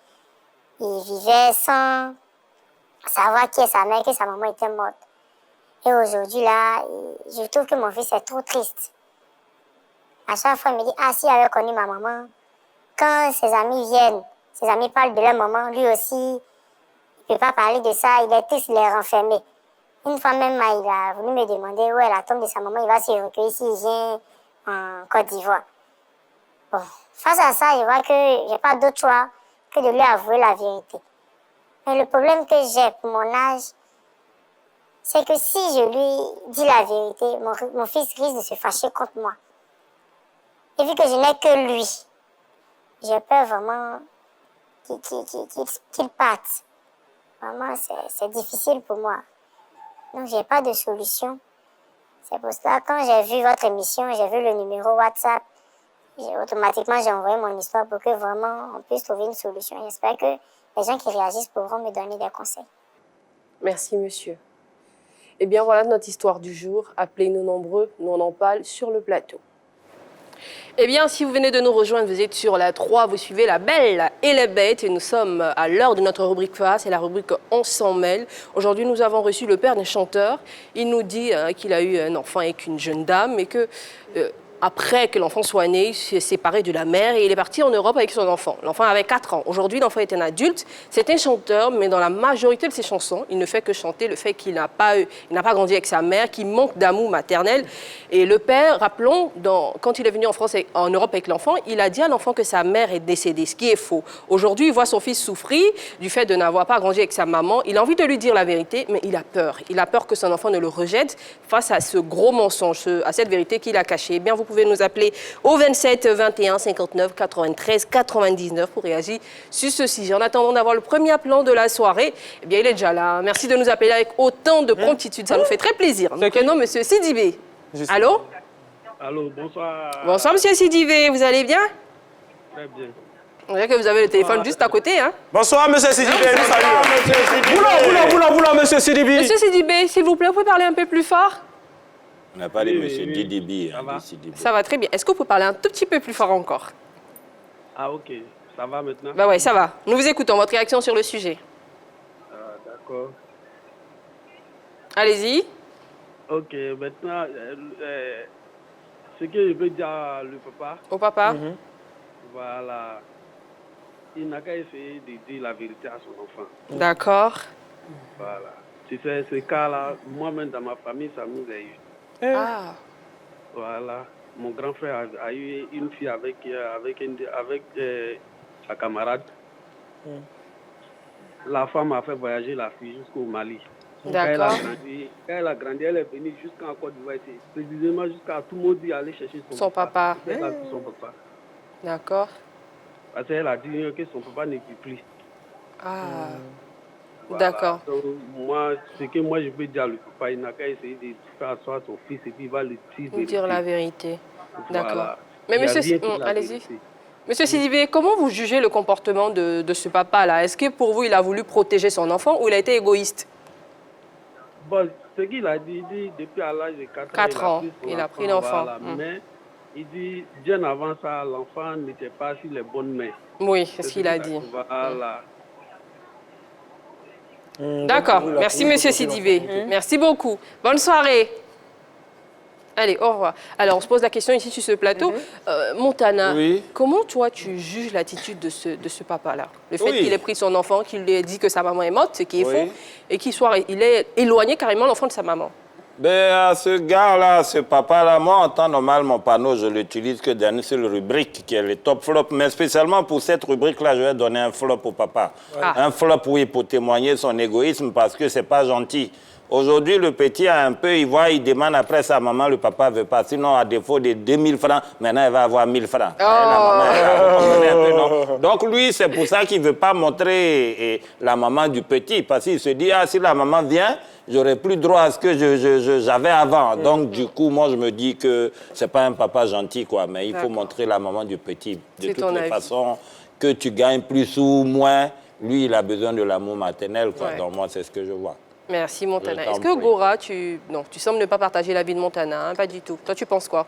Il vivait sans savoir qui est sa mère, que sa maman était morte. Et aujourd'hui, là, je trouve que mon fils est trop triste. À chaque fois, il me dit, ah, s'il avait connu ma maman, quand ses amis viennent, ses amis parlent de leur maman, lui aussi, il ne peut pas parler de ça, il est triste, il est renfermé. Une fois même, il a voulu me demander où est la tombe de sa maman, il va se recueillir s'il vient en Côte d'Ivoire. Bon, face à ça, je vois que je n'ai pas d'autre choix que de lui avouer la vérité. Mais le problème que j'ai pour mon âge, c'est que si je lui dis la vérité, mon fils risque de se fâcher contre moi. Et vu que je n'ai que lui, j'ai peur vraiment qu'il parte. Vraiment, c'est difficile pour moi. Donc, je n'ai pas de solution. C'est pour ça, quand j'ai vu votre émission, j'ai vu le numéro WhatsApp, automatiquement, j'ai envoyé mon histoire pour que vraiment on puisse trouver une solution. J'espère que les gens qui réagissent pourront me donner des conseils. Merci, monsieur. Eh bien, voilà notre histoire du jour. Appelez-nous nombreux, nous on en parle sur le plateau. Eh bien, si vous venez de nous rejoindre, vous êtes sur la 3, vous suivez La Belle et la Bête. Et nous sommes à l'heure de notre rubrique phare, c'est la rubrique On s'en mêle. Aujourd'hui, nous avons reçu le père d'un chanteur. Il nous dit qu'il a eu un enfant avec une jeune dame et que... après que l'enfant soit né, il s'est séparé de la mère et il est parti en Europe avec son enfant. L'enfant avait 4 ans. Aujourd'hui, l'enfant est un adulte. C'est un chanteur, mais dans la majorité de ses chansons, il ne fait que chanter le fait qu'il n'a pas grandi avec sa mère, qu'il manque d'amour maternel. Et le père, rappelons, quand il est venu en France, en Europe avec l'enfant, il a dit à l'enfant que sa mère est décédée, ce qui est faux. Aujourd'hui, il voit son fils souffrir du fait de n'avoir pas grandi avec sa maman. Il a envie de lui dire la vérité, mais il a peur. Il a peur que son enfant ne le rejette face à ce gros mensonge, à cette vérité qu'il a cachée. Eh bien, vous pouvez nous appeler au 27 21 59 93 99 pour réagir sur ce sujet. En attendant d'avoir le premier appelant de la soirée, eh bien, il est déjà là. Merci de nous appeler avec autant de promptitude. Ça nous fait très plaisir. Nous prenons M. Sidibé. Allô? Allô, bonsoir. Bonsoir, M. Sidibé. Vous allez bien? Très bien. On dirait que vous avez le téléphone juste à côté, hein? Bonsoir, M. Sidibé. Boula, M. Sidibé. M. Sidibé, s'il vous plaît, vous pouvez parler un peu plus fort? On n'a pas dit M. Didibi. Ça va très bien. Est-ce que vous pouvez parler un tout petit peu plus fort encore? Ah, ok. Ça va maintenant? Bah ouais, ça va. Nous vous écoutons. Votre réaction sur le sujet. D'accord. Allez-y. Ok, maintenant, ce que je veux dire au papa. Au papa? Voilà. Il n'a qu'à essayer de dire la vérité à son enfant. D'accord. Voilà. Tu sais, ce cas-là, moi-même dans ma famille, ça nous a eu. Ah. Voilà. Mon grand frère a eu une fille avec sa camarade. La femme a fait voyager la fille jusqu'au Mali. D'accord. Quand elle a grandi, elle est venue jusqu'en Côte d'Ivoire. Précisément jusqu'à tout le monde dit aller chercher son papa. Son papa. D'accord. Parce qu'elle a dit que son papa ne vit plus. Ah. Voilà. D'accord. Donc, moi, ce que moi je peux dire le papa, il n'a qu'à essayer de faire asseoir son fils et puis il va lui dire la vérité. D'accord. Voilà. Mais monsieur, allez-y. Monsieur Sidibé, comment vous jugez le comportement de ce papa-là? Est-ce que pour vous, il a voulu protéger son enfant ou il a été égoïste? Bon, ce qu'il a dit, depuis à l'âge de 4 ans, il a pris l'enfant. Voilà. Mais il dit, bien avant ça, l'enfant n'était pas sur les bonnes mains. Oui, c'est ce qu'il a dit. Voilà. D'accord. Merci, monsieur Sidibé. Merci beaucoup. Bonne soirée. Allez, au revoir. Alors, on se pose la question ici sur ce plateau. Montana, comment toi, tu juges l'attitude de ce papa-là? Le fait qu'il ait pris son enfant, qu'il lui ait dit que sa maman est morte, ce qui est faux, et qu'il ait éloigné carrément l'enfant de sa maman. Ben, ce gars-là, ce papa-là, moi, en temps normal, mon panneau, je l'utilise que dans une seule rubrique, qui est le top flop. Mais spécialement pour cette rubrique-là, je vais donner un flop au papa. Un flop, oui, pour témoigner son égoïsme, parce que c'est pas gentil. Aujourd'hui, le petit a un peu, il demande après sa maman, le papa ne veut pas. Sinon, à défaut de 2000 francs, maintenant, il va avoir 1000 francs. La maman, vous comprenez un peu, non? Donc, lui, c'est pour ça qu'il ne veut pas montrer la maman du petit. Parce qu'il se dit, ah, si la maman vient, j'aurai plus droit à ce que j'avais avant. Donc, du coup, moi, je me dis que ce n'est pas un papa gentil, quoi. Mais il faut montrer la maman du petit. De toutes les façons, que tu gagnes plus ou moins, lui, il a besoin de l'amour maternel, quoi. Donc, moi, c'est ce que je vois. Merci, Montana. Est-ce que Gora, tu sembles ne pas partager l'avis de Montana, hein? Pas du tout. Toi, tu penses quoi?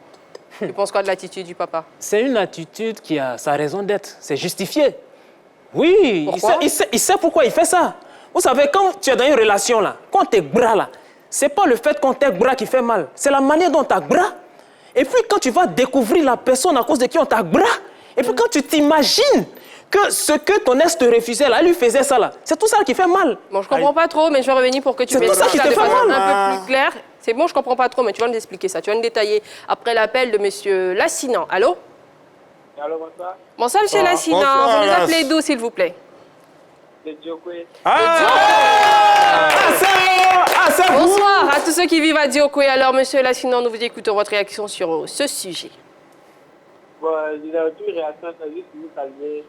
Tu penses quoi de l'attitude du papa? C'est une attitude qui a sa raison d'être. C'est justifié. Oui, il sait pourquoi il fait ça. Vous savez, quand tu es dans une relation, là, quand tes bras, là, c'est pas le fait qu'on tes bras qui fait mal. C'est la manière dont t'as bras. Et puis, quand tu vas découvrir la personne à cause de qui on t'a bras, et puis quand tu t'imagines que ce que ton ex te refusait, là, elle lui faisait ça, là. C'est tout ça qui fait mal. Bon, je comprends pas trop, mais je vais revenir pour que tu m'expliques ça de façon un peu plus claire. C'est bon, je comprends pas trop, mais tu vas nous expliquer ça. Tu vas nous détailler après l'appel de monsieur Lassinan. Allô? Allô, bonsoir. Bonsoir, monsieur Lassinan. Vous nous appelez d'où, s'il vous plaît? De Diokwe. Bonsoir à tous ceux qui vivent à Diokwe. Alors, monsieur Lassinan, nous vous écoutons votre réaction sur ce sujet. Bon, j'ai aucune réaction, c'est juste pour vous calmer.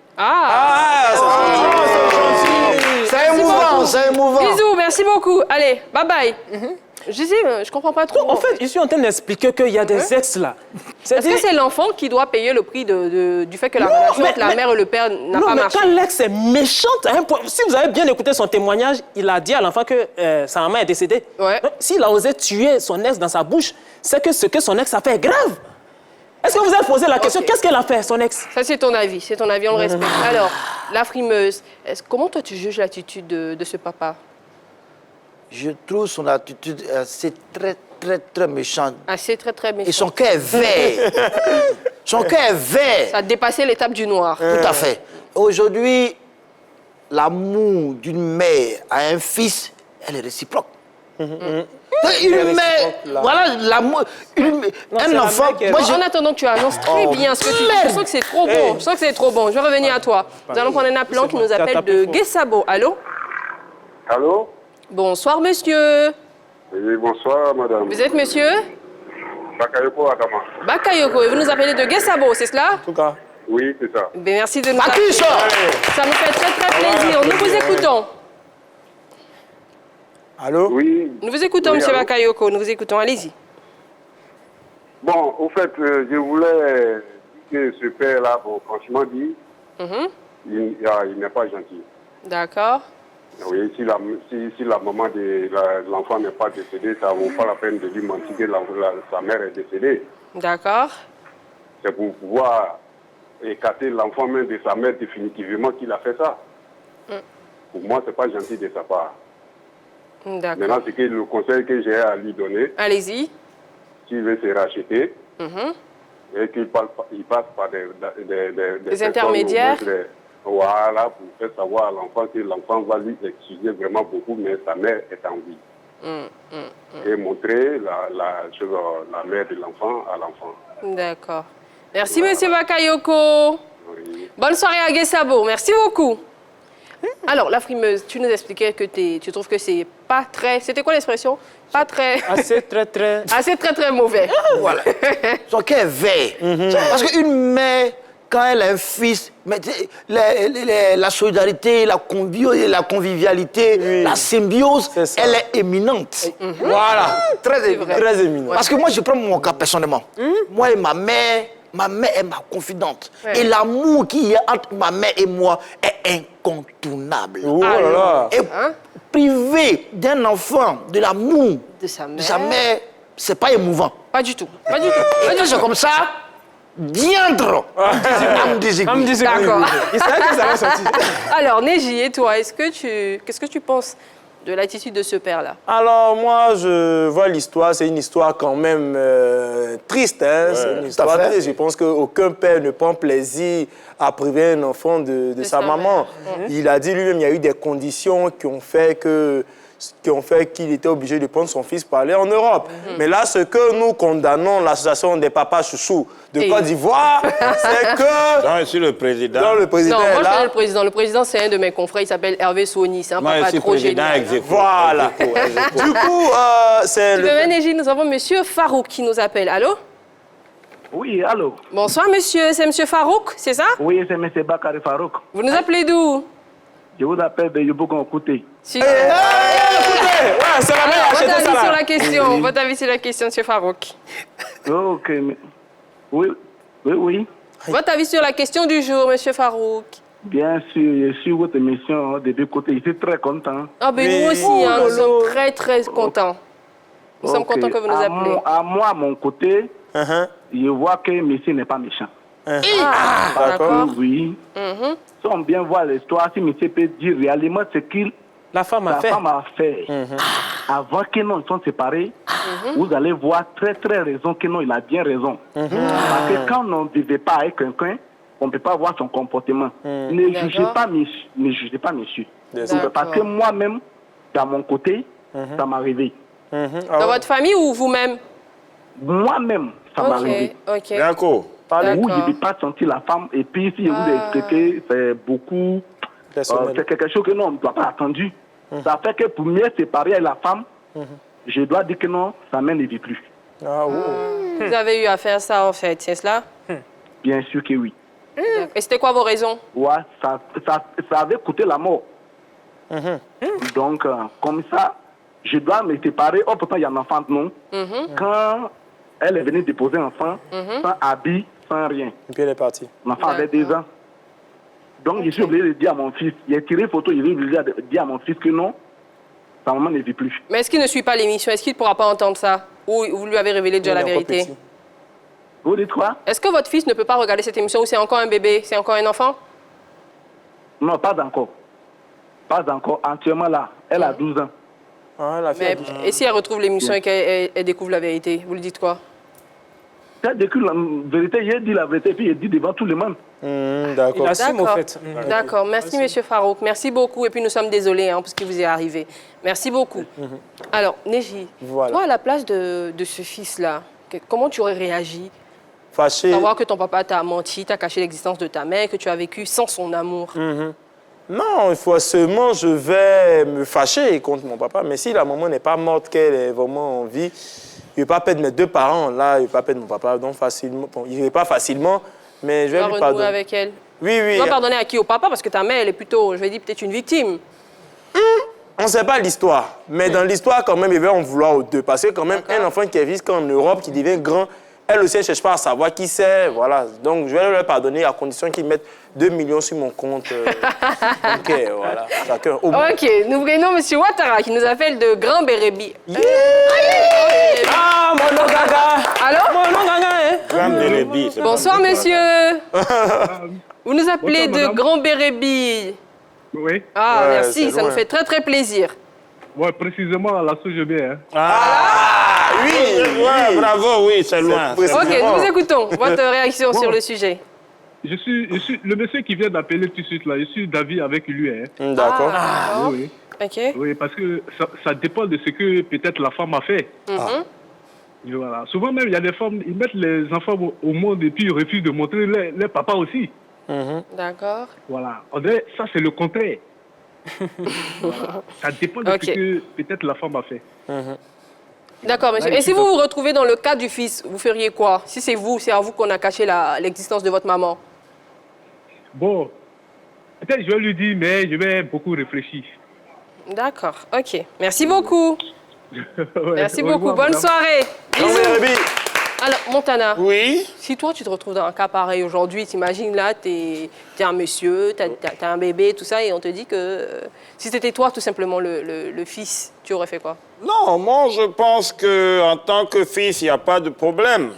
C'est émouvant, c'est émouvant. Bisous, merci beaucoup. Allez, bye bye. Je dis, je comprends pas trop. En fait, je suis en train d'expliquer qu'il y a des ex là. Est-ce que c'est l'enfant qui doit payer le prix du fait que la relation entre la mère et le père n'a pas marché? Quand l'ex est méchante à un point, si vous avez bien écouté son témoignage, il a dit à l'enfant que sa maman est décédée. S'il a osé tuer son ex dans sa bouche, c'est que ce que son ex a fait est grave. Est-ce que vous avez posé la question, qu'est-ce qu'elle a fait, son ex? Ça, c'est ton avis, on le respecte. Alors, la frimeuse, comment toi tu juges l'attitude de ce papa? Je trouve son attitude assez très méchante. Assez très méchant. Et son cœur est vert. Son cœur est vert. Ça a dépassé l'étape du noir. Tout à fait. Aujourd'hui, l'amour d'une mère à un fils, elle est réciproque. Une mère, voilà, l'amour, un enfant... En attendant que tu annonces très bien ce que tu dis, je sens que c'est trop bon, je sens que c'est trop bon. Je vais revenir à toi. Nous allons prendre un appelant qui nous appelle de Guessabo. Allô? Allô? Bonsoir, monsieur. Oui, bonsoir, madame. Vous êtes monsieur? Bakayoko Adama. Bakayoko, et vous nous appelez de Guessabo, c'est cela? En tout cas. Oui, c'est ça. Ben, merci de nous appeler. Ça nous fait très plaisir. Nous vous écoutons. Allô? Oui. Nous vous écoutons, monsieur Bakayoko, nous vous écoutons, allez-y. Bon, au fait, je voulais dire que ce père-là, bon, franchement dit, il n'est pas gentil. D'accord. Oui, si la maman de l'enfant n'est pas décédée, ça ne vaut pas la peine de lui mentir que sa mère est décédée. D'accord. C'est pour pouvoir écarter l'enfant même de sa mère définitivement qu'il a fait ça. Pour moi, ce n'est pas gentil de sa part. D'accord. Maintenant, c'est le conseil que j'ai à lui donner. Allez-y. S'il veut se racheter, et qu'il passe par des intermédiaires. Voilà, pour faire savoir à l'enfant que l'enfant va lui excuser vraiment beaucoup, mais sa mère est en vie. Et montrer la mère de l'enfant à l'enfant. D'accord. Merci, monsieur Bakayoko. Bonne soirée à Guessabo. Merci beaucoup. Alors, la frimeuse, tu nous expliquais que tu trouves que c'est pas très... C'était quoi l'expression? Pas très... Assez très mauvais. Voilà. Son cœur est vert. Parce qu'une mère, quand elle a un fils, mais la solidarité, la convivialité, la symbiose, elle est éminente. Voilà, très éminente. Parce que moi, je prends mon cas personnellement. Moi et ma mère est ma confidente. Et l'amour qu'il y a entre ma mère et moi est incontournable. Et priver d'un enfant de l'amour de sa mère, c'est pas émouvant. Pas du tout. C'est comme ça. Diandre. D'accord. Alors, Neji, et toi, qu'est-ce que tu penses de l'attitude de ce père-là? Alors, moi, je vois l'histoire, c'est une histoire quand même triste. Hein? C'est une histoire triste. Je pense qu'aucun père ne prend plaisir à priver un enfant de sa maman. Il a dit lui-même qu'il y a eu des conditions qui ont fait qu'il était obligé de prendre son fils pour aller en Europe. Mais là, ce que nous condamnons, l'association des papas chouchous de Côte d'Ivoire, c'est que... Non, je suis le président. Non, le président Non, moi, est je suis là. le président. Le président, c'est un de mes confrères. Il s'appelle Hervé Soni. C'est un Moi, je papa suis trop président génial. ex aequo. Voilà. Du coup, c'est Tu le... veux bien, Néji, nous avons monsieur Farouk qui nous appelle. Allô? Oui, allô? Bonsoir, monsieur. C'est monsieur Farouk, c'est ça? Oui, c'est monsieur Bakary Farouk. Vous nous appelez d'où? Je vous appelle de Yobougon Kouté. Si. c'est la meilleure, Votre avis ça, là. sur la question, Oui. votre avis sur la question, monsieur Farouk. Ok, mais... Oui. Votre avis sur la question du jour, monsieur Farouk. Bien sûr, je suis votre émission de deux côtés. Je suis très content. Ah ben nous aussi, hein, nous sommes très très contents. Nous sommes Ok. contents que vous nous appelez. À moi, à mon côté, je vois que monsieur n'est pas méchant. d'accord. Oui. Si on bien voir l'histoire, si monsieur peut dire réellement ce qu'il la femme a fait avant que nous soyons séparés, vous allez voir très très raison que non, il a bien raison. Parce que quand on ne vivait pas avec quelqu'un, on ne peut pas voir son comportement. Ne jugez pas monsieur. Ne jugez pas monsieur. Parce que moi-même, dans mon côté, ça m'est arrivé. Dans votre famille ou vous-même? Moi-même, ça m'est arrivé. Ok. D'accord. Où je n'ai pas senti la femme. Et puis, si je vous ai expliqué, c'est beaucoup... c'est quelque chose que non, on ne doit pas attendre. Ça fait que pour mieux séparer avec la femme, je dois dire que non, sa mère ne vit plus. Vous avez eu à faire ça en fait, c'est cela? Bien sûr que oui. Et c'était quoi vos raisons? Ouais, ça avait coûté la mort. Donc, comme ça, je dois me séparer. Oh, pourtant, il y a un enfant, non. Quand elle est venue déposer un enfant, sans habit, sans rien. Et puis elle est partie. L'enfant avait 2 ans. Donc, je suis obligé de dire à mon fils, il a tiré photo, il est obligé de dire à mon fils que non, sa maman ne vit plus. Mais est-ce qu'il ne suit pas l'émission? Est-ce qu'il ne pourra pas entendre ça? Ou vous lui avez révélé déjà la vérité? Vous dites quoi? Est-ce que votre fils ne peut pas regarder cette émission ou c'est encore un bébé? C'est encore un enfant? Non, pas encore. Pas encore. Entièrement là. Elle a 12 ans. Mais, et si elle retrouve l'émission et qu'elle découvre la vérité, vous lui dites quoi? Elle découvre la vérité, il dit la vérité, puis il dit devant tout le monde. D'accord. Il assume au fait. D'accord. Merci, monsieur Farouk. Merci beaucoup. Et puis nous sommes désolés pour ce qui vous est arrivé. Merci beaucoup. Alors, Néji, toi, à la place de ce fils-là, comment tu aurais réagi? Fâché. Savoir que ton papa t'a menti, t'a caché l'existence de ta mère, que tu as vécu sans son amour. Non, forcément, je vais me fâcher contre mon papa. Mais si la maman n'est pas morte, qu'elle est vraiment en vie, je ne vais pas perdre mes 2 parents. Là, je ne vais pas perdre mon papa. Donc, facilement. Bon, il ne va pas facilement, mais je vais lui pardonner. Avec elle. Oui. Tu dois pardonner à qui? Au papa? Parce que ta mère, elle est plutôt, je vais dire, peut-être une victime. On ne sait pas l'histoire. Mais dans l'histoire, quand même, il va en vouloir aux 2. Parce que quand même, un enfant qui est vite en Europe, qui devient grand, elle aussi, elle ne cherche pas à savoir qui c'est. Voilà. Donc, je vais leur pardonner à condition qu'ils mettent 2 millions sur mon compte. Ok, voilà. Chacun. Ok, nous prenons M. Ouattara qui nous appelle de Grand Bérébi. Ah, mon nom gaga. Allô? Mon nom gaga, hein? Grand Bérébi. Bonsoir, monsieur. Vous nous appelez Bonsoir, de madame. Grand Bérébi. Oui. Ah, merci, ça nous fait très, très plaisir. Ouais, précisément à la Soujebé. Oui, bravo, oui, c'est loin. Ok, nous vous écoutons. Votre réaction sur le sujet. Je suis le monsieur qui vient d'appeler tout de suite là. Je suis d'avis avec lui. D'accord. Oui. Ok. Oui, parce que ça dépend de ce que peut-être la femme a fait. Et voilà. Souvent même, il y a des femmes, ils mettent les enfants au monde et puis ils refusent de montrer les papas aussi. D'accord. Voilà. On dirait, ça, c'est le contraire. Voilà. Ça dépend de ce que peut-être la femme a fait. D'accord, monsieur. Et si vous vous retrouvez dans le cas du fils, vous feriez quoi? Si c'est à vous qu'on a caché l'existence de votre maman. Bon, peut-être je vais lui dire, mais je vais beaucoup réfléchir. D'accord, ok. Merci beaucoup. Merci au beaucoup. revoir, Bonne madame. soirée. Bisous. Alors, Montana. Oui. Si toi, tu te retrouves dans un cas pareil aujourd'hui, t'imagines là, t'es un monsieur, t'as un bébé, tout ça, et on te dit que si c'était toi, tout simplement, le fils, tu aurais fait quoi? Non, moi, je pense qu'en tant que fils, il n'y a pas de problème.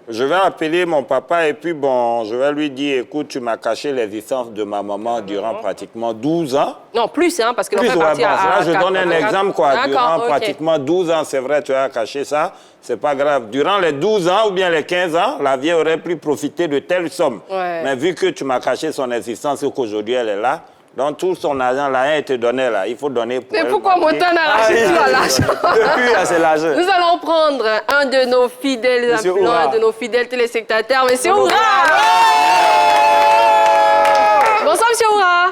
Je vais appeler mon papa et puis bon, je vais lui dire, écoute, tu m'as caché l'existence de ma maman durant pratiquement 12 ans. Non, plus, hein, parce que Plus, l'enfant est parti là, à je donne un exemple, quoi. Durant ok. pratiquement 12 ans, c'est vrai, tu as caché ça, c'est pas grave. Durant les 12 ans ou bien les 15 ans, la vieille aurait pu profiter de telle somme. Ouais. Mais vu que tu m'as caché son existence et qu'aujourd'hui elle est là, donc tout son argent, là, elle te donnait là. Il faut donner pour Mais elle. pourquoi Montana rachète tout à l'argent? Depuis, c'est l'argent. Nous allons prendre un de nos fidèles Monsieur appelants, Oura. un de nos fidèles téléspectateurs, Monsieur Oura. Bonsoir, Monsieur Oura.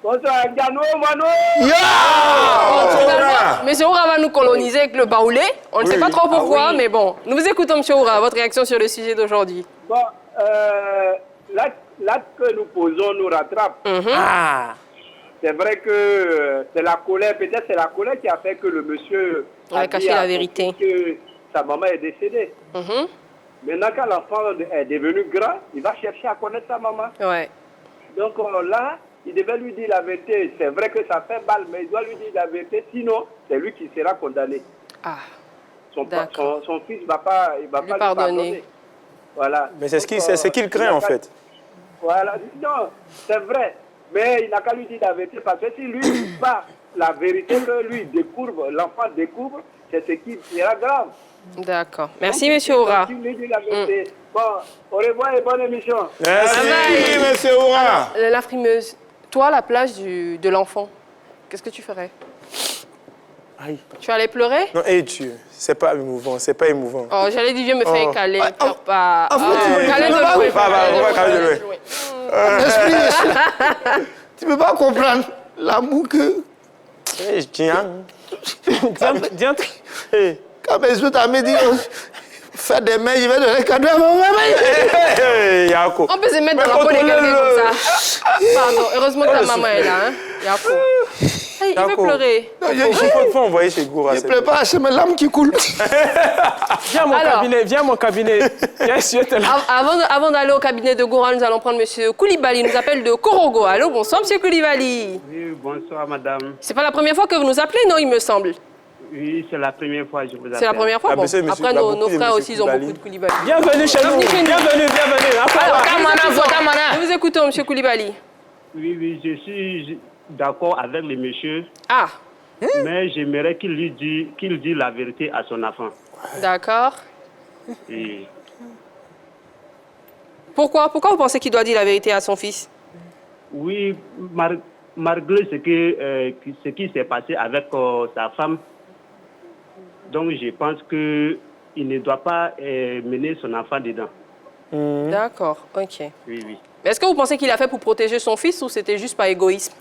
Bonsoir, Gano, Mano. Bon, finalement, Monsieur Oura va nous coloniser avec le baoulé. On ne sait pas trop pourquoi, mais bon. Nous vous écoutons, Monsieur Oura. Votre réaction sur le sujet d'aujourd'hui? Bon, l'acte que nous posons nous rattrape. C'est vrai que c'est la colère, peut-être c'est la colère qui a fait que le monsieur a caché la vérité. Que sa maman est décédée. Maintenant, quand l'enfant est devenu grand, il va chercher à connaître sa maman. Ouais. Donc là, il devait lui dire la vérité. C'est vrai que ça fait mal, mais il doit lui dire la vérité, sinon c'est lui qui sera condamné. Ah. Son fils ne va pas, il va pas lui pardonner. Voilà. Mais c'est ce qu'il craint, en fait. Voilà. Non, c'est vrai. Mais il n'a qu'à lui dire la vérité, parce que si lui dit pas la vérité que lui découvre, l'enfant découvre, c'est ce qui sera grave. D'accord. Merci, Monsieur Oura. Si lui dit la vérité. Bon, au revoir et bonne émission. Merci, Monsieur Oura. La frimeuse, toi, à la place de l'enfant, qu'est-ce que tu ferais? Aïe. Tu allais pleurer? Non, c'est pas émouvant, c'est pas émouvant. Oh, j'allais dire, viens me faire câler. Pleure pas. Câler de loin. On va câler de loin. Tu peux pas comprendre l'amour que... Quand mes autres amis disent, faire des mains, je vais donner un cadeau à ma maman. On peut se mettre dans la peau de quelqu'un comme ça. Pardon, heureusement que ta maman est là. Hein? Yako. Hey, il veut pleurer. Il faut envoyer chez Goura. Je ne pleure pas, c'est mes larmes qui coulent. Viens à mon cabinet. Avant d'aller au cabinet de Goura, nous allons prendre M. Koulibaly. Il nous appelle de Korogo. Allô, bonsoir, M. Koulibaly. Oui, bonsoir, madame. C'est pas la première fois que vous nous appelez, non, il me semble? Oui, c'est la première fois que je vous appelle. C'est la première fois? Bon, après, nos frères aussi, ils ont beaucoup de Koulibaly. Bienvenue chez nous. Bienvenue. Nous vous écoutons, M. Koulibaly. Oui, je suis d'accord avec le monsieur. Ah. Mais j'aimerais qu'il dise la vérité à son enfant. D'accord. Et... Pourquoi vous pensez qu'il doit dire la vérité à son fils? Oui, malgré ce qui s'est passé avec sa femme, donc je pense qu'il ne doit pas mener son enfant dedans. D'accord, ok. Oui. Est-ce que vous pensez qu'il a fait pour protéger son fils ou c'était juste par égoïsme?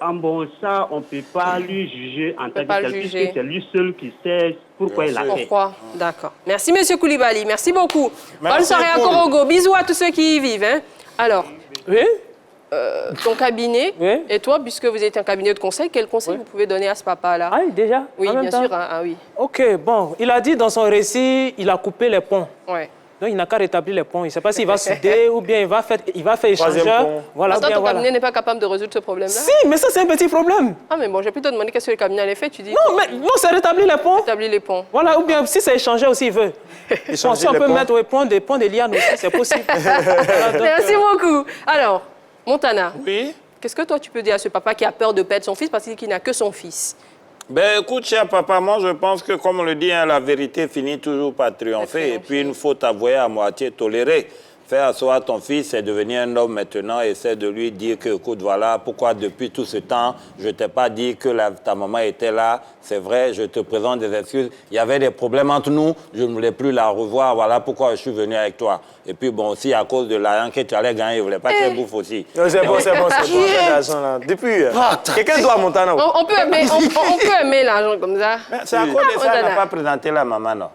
Bon, ça, on ne peut pas lui juger en tant que tel, puisque c'est lui seul qui sait pourquoi il a fait. Pourquoi? D'accord. Merci, M. Koulibaly. Merci beaucoup. Bonne soirée à Korogo. Bisous à tous ceux qui y vivent. Hein. Alors, ton cabinet, et toi, puisque vous êtes un cabinet de conseil, quel conseil vous pouvez donner à ce papa-là? Ah, déjà? Oui, bien sûr. Oui. Ok, bon. Il a dit dans son récit, il a coupé les ponts. Ouais. Donc, il n'a qu'à rétablir les ponts. Il ne sait pas s'il va souder ou bien il va faire échangeur. Voilà, ton cabinet n'est pas capable de résoudre ce problème-là? Si, mais ça, c'est un petit problème. Ah, mais bon, je vais plutôt demander qu'est-ce que le cabinet allait faire. Tu dis non, c'est rétablir les ponts. Rétablir les ponts. Voilà, ou bien si c'est échangeur aussi, il veut. Si on peut mettre des ponts de lianes aussi, c'est possible. Merci beaucoup. Alors, Montana. Oui. Qu'est-ce que toi, tu peux dire à ce papa qui a peur de perdre son fils parce qu'il n'a que son fils? Ben écoute, cher papa, moi je pense que comme on le dit, hein, la vérité finit toujours par triompher. Et puis une faute avouée à moitié tolérée. Faire asseoir ton fils, c'est devenir un homme maintenant, essaie de lui dire que, écoute, voilà, pourquoi depuis tout ce temps, je ne t'ai pas dit que ta maman était là. C'est vrai, je te présente des excuses. Il y avait des problèmes entre nous, je ne voulais plus la revoir, voilà pourquoi je suis venu avec toi. Et puis bon, aussi à cause de l'argent que tu allais gagner, je ne voulais pas qu'elle bouffe aussi. Non, c'est bon, l'argent là. Depuis, quelqu'un doit monter en haut. On peut aimer l'argent comme ça. C'est à cause de ça qu'elle n'a pas présenté la maman, non?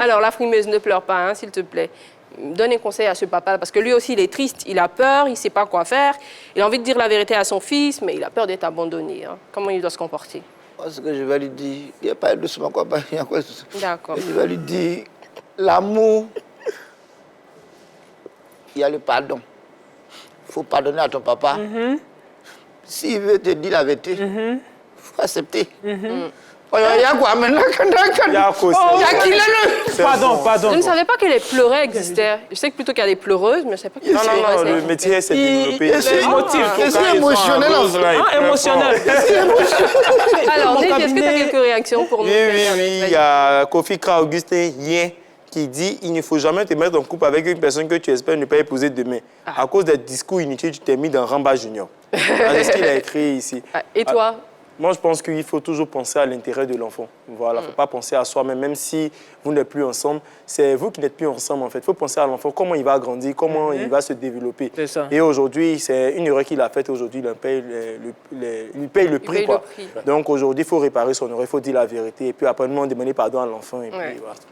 Alors, la frimeuse, ne pleure pas, hein, s'il te plaît. Donne un conseil à ce papa, parce que lui aussi, il est triste, il a peur, il ne sait pas quoi faire. Il a envie de dire la vérité à son fils, mais il a peur d'être abandonné. Hein. Comment il doit se comporter? Ce que je vais lui dire, il n'y a pas doucement quoi, il y a quoi. D'accord. Je vais lui dire, l'amour, il y a le pardon. Il faut pardonner à ton papa. S'il veut te dire la vérité, il faut accepter. Il y a quoi maintenant? Il y a quoi? Il y a qui là? Pardon. Je ne savais pas que les pleurets existaient. Je sais que plutôt qu'il y a des pleureuses, mais je ne sais pas que Non, le métier s'est développé. C'est émotionnel. Émotionnel. Alors, Neji, est-ce que tu as quelques réactions pour nous? Oui, il y a Kofi Kra Augustin Yen qui dit il ne faut jamais te mettre en couple avec une personne que tu espères ne pas épouser demain. À cause des discours inutiles, tu t'es mis dans Ramba Junior. C'est ce qu'il a écrit ici. Et toi? Moi, je pense qu'il faut toujours penser à l'intérêt de l'enfant. Voilà, il ne faut pas penser à soi-même, même si vous n'êtes plus ensemble. C'est vous qui n'êtes plus ensemble, en fait. Il faut penser à l'enfant, comment il va grandir, comment il va se développer. Ça. Et aujourd'hui, c'est une erreur qu'il a faite. Aujourd'hui, il paye le prix. Donc aujourd'hui, il faut réparer son erreur, il faut dire la vérité. Et puis après, demander pardon à l'enfant.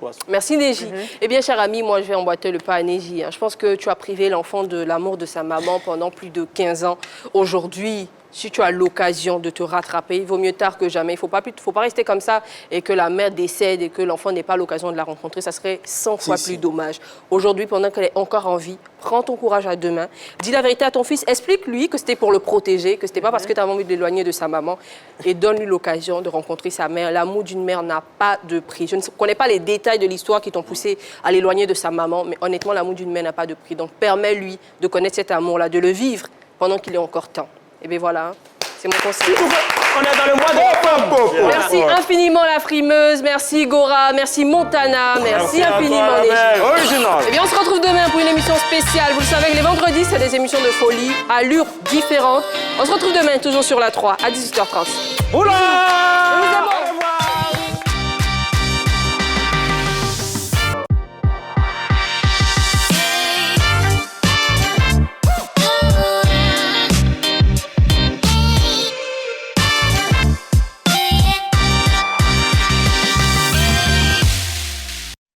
Voilà. Merci, Neji. Eh bien, cher ami, moi, je vais emboîter le pas à Neji. Je pense que tu as privé l'enfant de l'amour de sa maman pendant plus de 15 ans. Aujourd'hui, si tu as l'occasion de te rattraper, il vaut mieux tard que jamais. Il ne faut pas rester comme ça et que la mère décède et que l'enfant n'ait pas l'occasion de la rencontrer. Ça serait 100 fois plus dommage. Aujourd'hui, pendant qu'elle est encore en vie, prends ton courage à deux mains. Dis la vérité à ton fils. Explique-lui que c'était pour le protéger, que ce n'était pas parce que tu avais envie de l'éloigner de sa maman. Et donne-lui l'occasion de rencontrer sa mère. L'amour d'une mère n'a pas de prix. Je ne connais pas les détails de l'histoire qui t'ont poussé à l'éloigner de sa maman, mais honnêtement, l'amour d'une mère n'a pas de prix. Donc, permets-lui de connaître cet amour-là, de le vivre pendant qu'il est encore temps. Et bien voilà, c'est mon conseil. On est dans le mois de... Merci infiniment la frimeuse, merci Gora, merci Montana, merci infiniment Neji. Et bien on se retrouve demain pour une émission spéciale. Vous le savez que les vendredis, c'est des émissions de folie, allure différente. On se retrouve demain, toujours sur la 3, à 18h30. Oula!